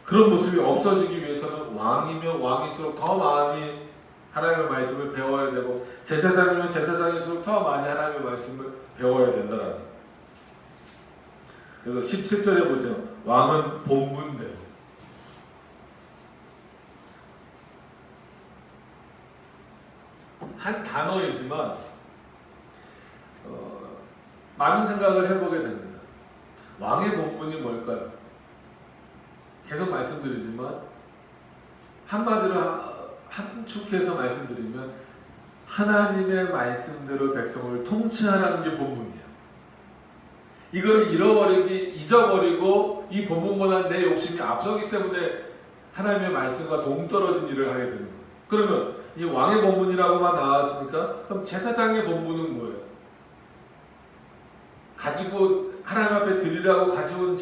그런 모습이 없어지기 위해서는 왕이면 왕일수록 더 많이 하나님의 말씀을 배워야 되고 제사장이면 제사장일수록 더 많이 하나님의 말씀을 배워야 된다라는 거예요. 그래서 17절에 보세요. 왕은 본분대로. 한 단어이지만 많은 생각을 해보게 됩니다. 왕의 본분이 뭘까요? 계속 말씀드리지만 한마디로 함축해서 말씀드리면 하나님의 말씀대로 백성을 통치하라는 게 본분이에요. 이걸 잊어버리고 이 본분보다 내 욕심이 앞서기 때문에 하나님의 말씀과 동떨어진 일을 하게 되는 거예요. 그러면 이 왕의 본분이라고만 나왔으니까 그럼 제사장의 본분은 뭐예요? 가지고 하나님 앞에 드리라고 가져온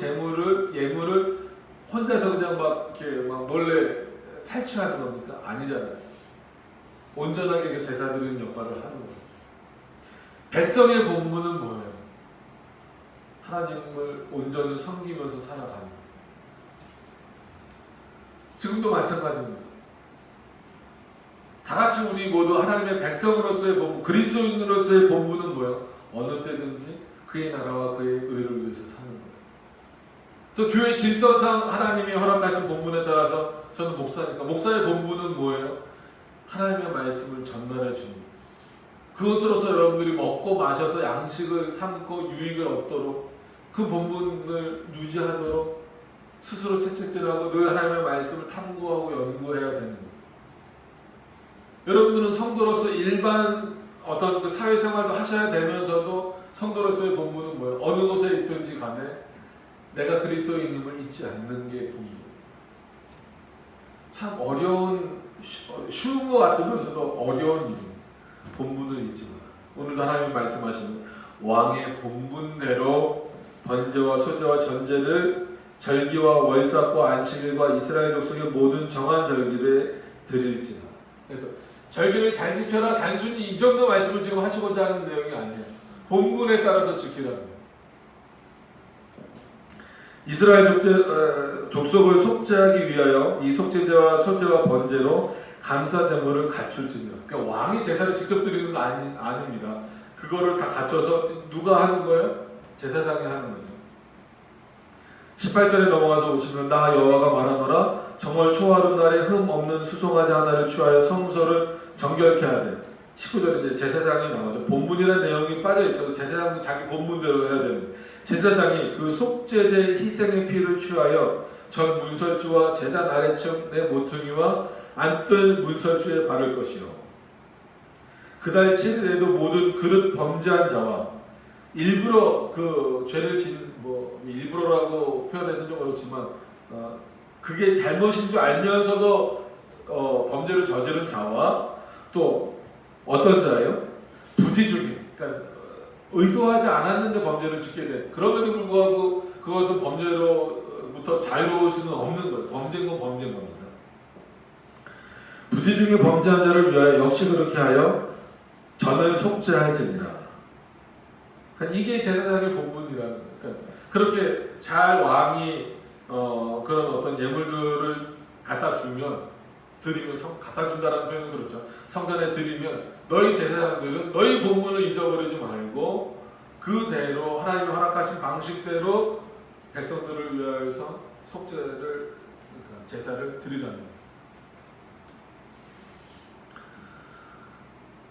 예물을 혼자서 그냥 막 몰래 탈취하는 겁니까? 아니잖아요. 온전하게 그 제사드리는 역할을 하는 거예요. 백성의 본분은 뭐예요? 하나님을 온전히 섬기면서 살아가는 거예요. 지금도 마찬가지입니다. 다 같이 우리 모두 하나님의 백성으로서의 본분, 그리스도인으로서의 본분은 뭐예요? 어느 때든지 그의 나라와 그의 의를 위해서 사는 거예요. 또 교회 질서상 하나님이 허락하신 본분에 따라서 저는 목사니까 목사의 본분은 뭐예요? 하나님의 말씀을 전달해 주는 거예요. 그것으로서 여러분들이 먹고 마셔서 양식을 삼고 유익을 얻도록 그 본분을 유지하도록 스스로 채찍질하고 늘 하나님의 말씀을 탐구하고 연구해야 되는 거예요. 여러분들은 성도로서 일반 어떤 그 사회생활도 하셔야 되면서도 성도로서의 본분은 뭐예요? 어느 곳에 있든지 간에 내가 그리스도인임을 잊지 않는 게 본분. 참 어려운, 쉬운 것 같으면서도 어려운 일입니다. 본분을 잊지 마라. 오늘도 하나님이 말씀하시는 왕의 본분대로 번제와 소제와 전제를 절기와 월삭과 안식일과 이스라엘 족속의 모든 정한 절기를 드릴지라. 그래서 절기를 잘 지켜라. 단순히 이 정도 말씀을 지금 하시고자 하는 내용이 아니에요. 본분에 따라서 지키라는 거예요. 이스라엘 족속을 속죄하기 위하여 이 속죄제와 소제와 번제로 감사 제물을 갖출지니라. 그러니까 왕이 제사를 직접 드리는 거 아닙니다. 그거를 다 갖춰서 누가 하는 거예요? 제사장이 하는 거죠. 18절에 넘어가서 보시면 나 여호와가 말하노라 정월 초하루 날에 흠 없는 수송아지 하나를 취하여 성소를 정결케 하되 19절에 이제 제사장이 나오죠. 본분이라는 내용이 빠져 있어서 제사장도 자기 본분대로 해야 되는 제사장이 그 속죄제 희생의 피를 취하여 전 문설주와 제단 아래층 내 모퉁이와 안뜰 문설주에 바를 것이요 그달 7일에도 모든 그릇 범죄한 자와 일부러 그 죄를 일부러라고 표현해서 좀 어렵지만 그게 잘못인 줄 알면서도 범죄를 저지른 자와 또 어떤 자예요? 부지중에 그러니까 의도하지 않았는데 범죄를 짓게 된 그럼에도 불구하고 그것은 범죄로부터 자유로울 수는 없는 거예요. 범죄인 건 범죄인 겁니다. 부지중에 범죄한 자를 위하여 역시 그렇게 하여 전을 속죄할지니라. 그러니까 이게 제사장의 본분이라는 거예요. 그러니까 그렇게 잘 왕이 그런 어떤 예물들을 갖다 주면 드리면 갖다 준다라는 표현은 그렇죠. 성전에 드리면 너희 제사장들은 너희 본분을 잊어버리지 말고 그대로 하나님이 허락하신 방식대로 백성들을 위하여서 속죄를 그러니까 제사를 드리라는 거예요.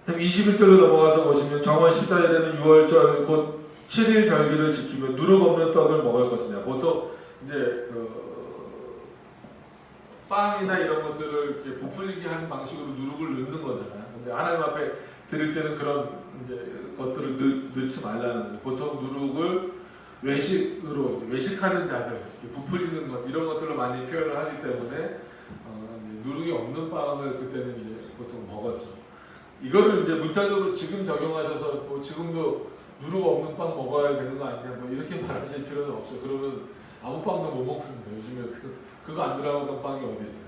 그럼 21절로 넘어가서 보시면 정월 14일에는 6월절 곧 7일 절기를 지키며 누룩 없는 떡을 먹을 것이냐. 보통 이제 그 빵이나 이런 것들을 이렇게 부풀리게 하는 방식으로 누룩을 넣는 거잖아요. 근데 하나님 앞에 드릴 때는 그런 이제 것들을 넣지 말라는 거예요. 보통 누룩을 외식으로 외식하는 자들, 이렇게 부풀리는 것 이런 것들로 많이 표현을 하기 때문에 이제 누룩이 없는 빵을 그때는 이제 보통 먹었죠. 이거를 이제 문자적으로 지금 적용하셔서 뭐 지금도 누룩 없는 빵 먹어야 되는 거 아니냐 뭐 이렇게 말하실 필요는 없어요. 그러면 아무 빵도 못 먹습니다. 요즘에 그거 안 들어가는 빵이 어디 있어요?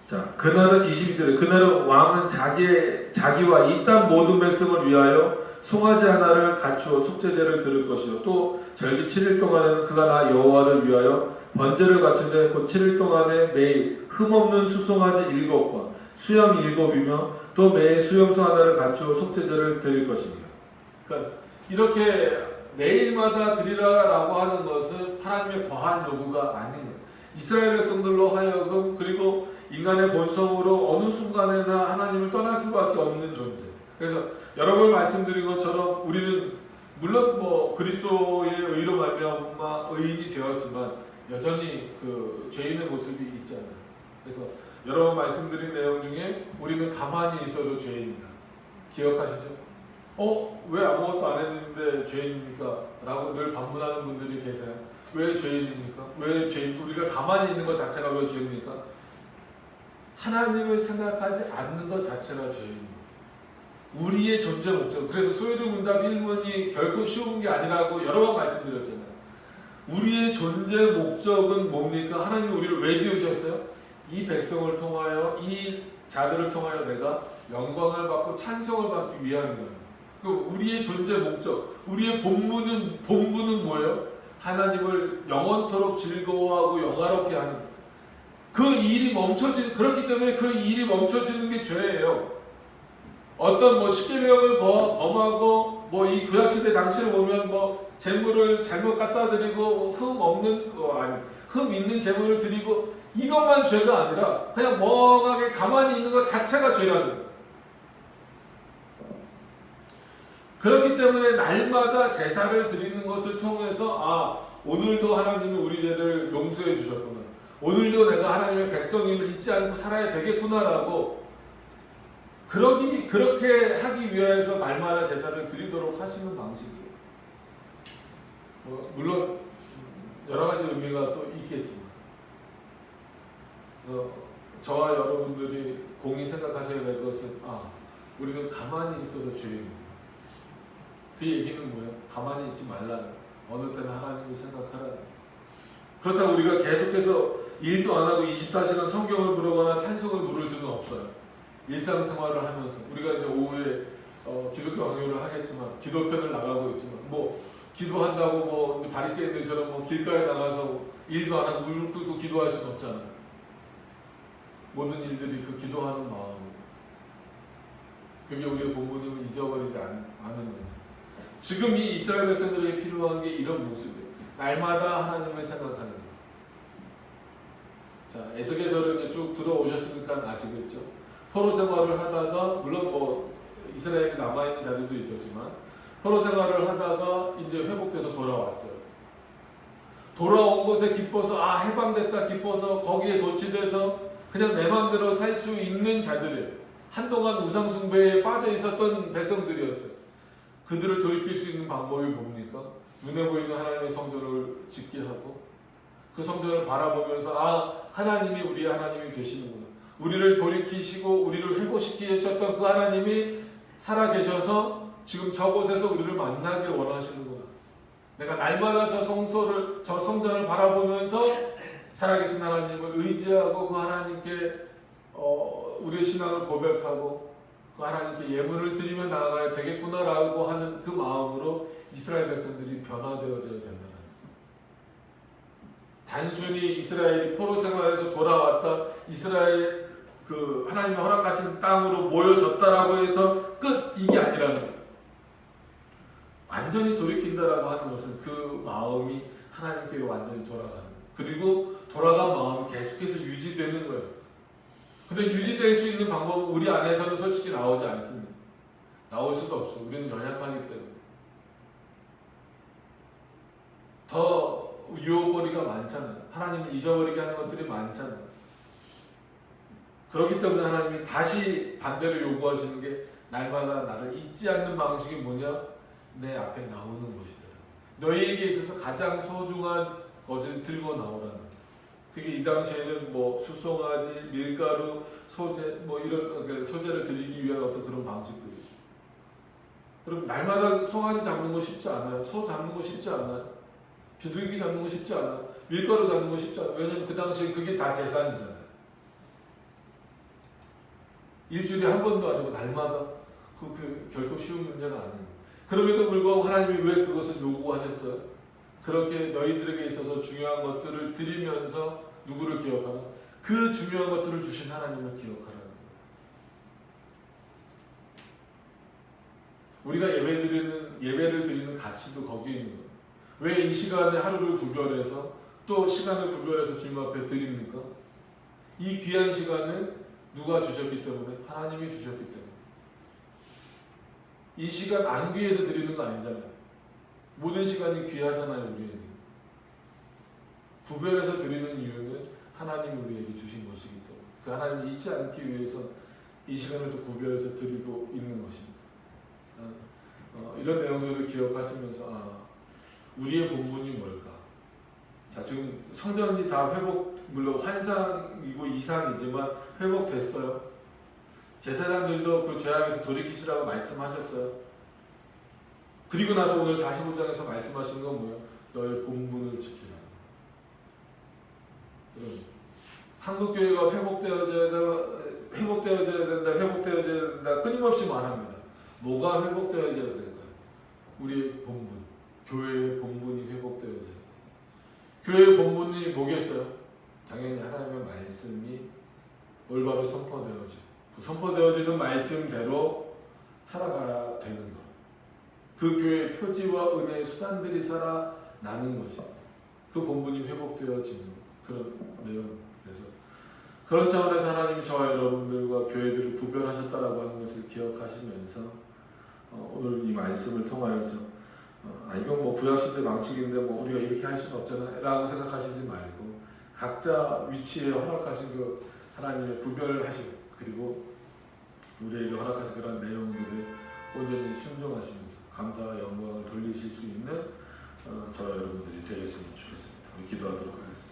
자, 그날은 22절에 그날은 왕은 자기와 이 땅 모든 백성을 위하여 송아지 하나를 갖추어 속죄제를 드릴 것이요 또 절기 7일 동안에는 그가 나 여호와를 위하여 번제를 갖춘데 곧 7일 동안에 매일 흠없는 수송아지 7번 수염 7이며 또 매일 수염소 하나를 갖추어 속죄제를 드릴 것입니다. 그러니까 이렇게 매일마다 드리라라고 하는 것은 하나님의 과한 요구가 아닙니다. 이스라엘 백성들로 하여금 그리고 인간의 본성으로 어느 순간에나 하나님을 떠날 수밖에 없는 존재. 그래서 여러 번 말씀드린 것처럼 우리는 물론 뭐 그리스도의 의로 말미암아 의인이 되었지만 여전히 그 죄인의 모습이 있잖아요. 그래서 여러 번 말씀드린 내용 중에 우리는 가만히 있어도 죄인이다. 기억하시죠? 왜 아무것도 안 했는데 죄인입니까? 라고 늘 반문하는 분들이 계세요. 왜 죄인입니까? 왜 죄인? 우리가 가만히 있는 것 자체가 왜 죄입니까? 하나님을 생각하지 않는 것 자체가 죄입니다. 우리의 존재 목적. 그래서 소요리 문답 1문이 결코 쉬운 게 아니라고 여러 번 말씀드렸잖아요. 우리의 존재 목적은 뭡니까? 하나님이 우리를 왜 지으셨어요? 이 백성을 통하여 이 자들을 통하여 내가 영광을 받고 찬송을 받기 위함이에요. 우리의 존재 목적, 우리의 본분은 뭐예요? 하나님을 영원토록 즐거워하고 영화롭게 하는 그 일이 그렇기 때문에 그 일이 멈춰지는 게 죄예요. 어떤 뭐 십계명을 범하고 뭐 이 구약시대 당시를 보면 뭐 재물을 잘못 갖다 드리고 흠 있는 재물을 드리고 이것만 죄가 아니라 그냥 멍하게 가만히 있는 것 자체가 죄라는 거예요. 그렇기 때문에 날마다 제사를 드리는 것을 통해서 오늘도 하나님이 우리 죄를 용서해 주셨구나. 오늘도 내가 하나님의 백성임을 잊지 않고 살아야 되겠구나라고 그렇게 하기 위해서 날마다 제사를 드리도록 하시는 방식이에요. 물론 여러 가지 의미가 또 있겠지만 그래서 저와 여러분들이 공히 생각하셔야 될 것은 우리는 가만히 있어도 죄입니다. 그 얘기는 뭐예요? 가만히 있지 말라는 어느 때는 하나님을 생각하라는 그렇다고 우리가 계속해서 일도 안 하고 24시간 성경을 부르거나 찬송을 부를 수는 없어요. 일상생활을 하면서 우리가 이제 오후에 기독교 강요를 하겠지만 기도편을 나가고 있지만 뭐 기도한다고 뭐 바리새인들처럼 뭐 길가에 나가서 일도 안 하고 무릎 꿇고 기도할 수는 없잖아요. 모든 일들이 그 기도하는 마음으로 그게 우리의 본분임을 잊어버리지 않는 거죠. 지금 이 이스라엘 백성들에게 필요한 게 이런 모습이에요. 날마다 하나님을 생각하는 거예요. 자, 에스겔서를 이제 쭉 들어오셨으니까 아시겠죠? 포로 생활을 하다가 물론 뭐 이스라엘에 남아있는 자들도 있었지만 포로 생활을 하다가 이제 회복돼서 돌아왔어요. 돌아온 것에 기뻐서 해방됐다 기뻐서 거기에 도취돼서 그냥 내 마음대로 살 수 있는 자들이에요. 한동안 우상숭배에 빠져 있었던 백성들이었어요. 그들을 돌이킬 수 있는 방법이 뭡니까? 눈에 보이는 하나님의 성전을 짓게 하고 그 성전을 바라보면서 하나님이 우리의 하나님이 되시는구나. 우리를 돌이키시고 우리를 회복시키셨던 그 하나님이 살아계셔서 지금 저곳에서 우리를 만나길 원하시는구나. 내가 날마다 저 성전을 바라보면서 살아계신 하나님을 의지하고 그 하나님께 우리의 신앙을 고백하고 그 하나님께 예물을 드리며 나아가야 되겠구나라고 하는 그 마음으로 이스라엘 백성들이 변화되어져야 된다는 단순히 이스라엘이 포로 생활에서 돌아왔다 이스라엘 그 하나님이 허락하신 땅으로 모여졌다라고 해서 끝 이게 아니라는 거예요. 완전히 돌이킨다라고 하는 것은 그 마음이 하나님께로 완전히 돌아가는 거예요. 그리고 돌아간 마음이 계속해서 유지되는 거예요. 근데 유지될 수 있는 방법은 우리 안에서는 솔직히 나오지 않습니다. 나올 수도 없어. 우리는 연약하기 때문에. 더 유혹거리가 많잖아요. 하나님을 잊어버리게 하는 것들이 많잖아요. 그렇기 때문에 하나님이 다시 반대로 요구하시는 게 날마다 나를 잊지 않는 방식이 뭐냐? 내 앞에 나오는 것이다. 너희에게 있어서 가장 소중한 것을 들고 나오라는 거예요. 그게 이 당시에는 뭐 수송아지, 밀가루, 소재 뭐 이런 소재를 드리기 위한 어떤 그런 방식들이. 그럼 날마다 송아지 잡는 거 쉽지 않아요. 소 잡는 거 쉽지 않아요. 비둘기 잡는 거 쉽지 않아요. 밀가루 잡는 거 쉽지 않아요. 왜냐면 그 당시에 그게 다 재산이잖아요. 일주일에 한 번도 아니고 날마다 그 결코 쉬운 문제가 아닙니다. 그럼에도 불구하고 하나님이 왜 그것을 요구하셨어요? 그렇게 너희들에게 있어서 중요한 것들을 드리면서 누구를 기억하나? 그 중요한 것들을 주신 하나님을 기억하라는 거예요. 우리가 예배를 드리는 가치도 거기에 있는 거예요. 왜 이 시간에 하루를 구별해서 또 시간을 구별해서 주님 앞에 드립니까? 이 귀한 시간을 누가 주셨기 때문에? 하나님이 주셨기 때문에. 이 시간 안 귀해서 드리는 거 아니잖아요. 모든 시간이 귀하잖아요, 우리에게. 구별해서 드리는 이유는 하나님이 우리에게 주신 것이기 때문에. 그 하나님을 잊지 않기 위해서 이 시간을 또 구별해서 드리고 있는 것입니다. 이런 내용들을 기억하시면서 우리의 본분이 뭘까? 자, 지금 성전이 다 물론 환상이고 이상이지만 회복됐어요. 제사장들도 그 죄악에서 돌이키시라고 말씀하셨어요. 그리고 나서 오늘 45장에서 말씀하시는 건 뭐예요? 너의 본분을 지키라. 한국교회가 회복되어져야 된다. 끊임없이 말합니다. 뭐가 회복되어져야 될까요? 우리의 본분, 교회의 본분이 회복되어져야 돼요. 교회의 본분이 뭐겠어요? 당연히 하나님의 말씀이 올바로 선포되어지고 그 선포되어지는 말씀대로 살아가야 되는 것. 그 교회의 표지와 은혜의 수단들이 살아나는 것이 그 본분이 회복되어지는 그런 내용. 그래서 그런 차원에서 하나님이 저와 여러분들과 교회들을 구별하셨다라고 하는 것을 기억하시면서 오늘 이 말씀을 통하여서 이건 뭐 구약시대 방식인데 뭐 우리가 이렇게 할 수는 없잖아 라고 생각하시지 말고 각자 위치에 허락하신 그 하나님의 구별하신 그리고 우리에게 허락하신 그런 내용들을 온전히 순종하시면서 감사와 영광을 돌리실 수 있는 저와 여러분들이 되셨으면 좋겠습니다. 우리 기도하도록 하겠습니다.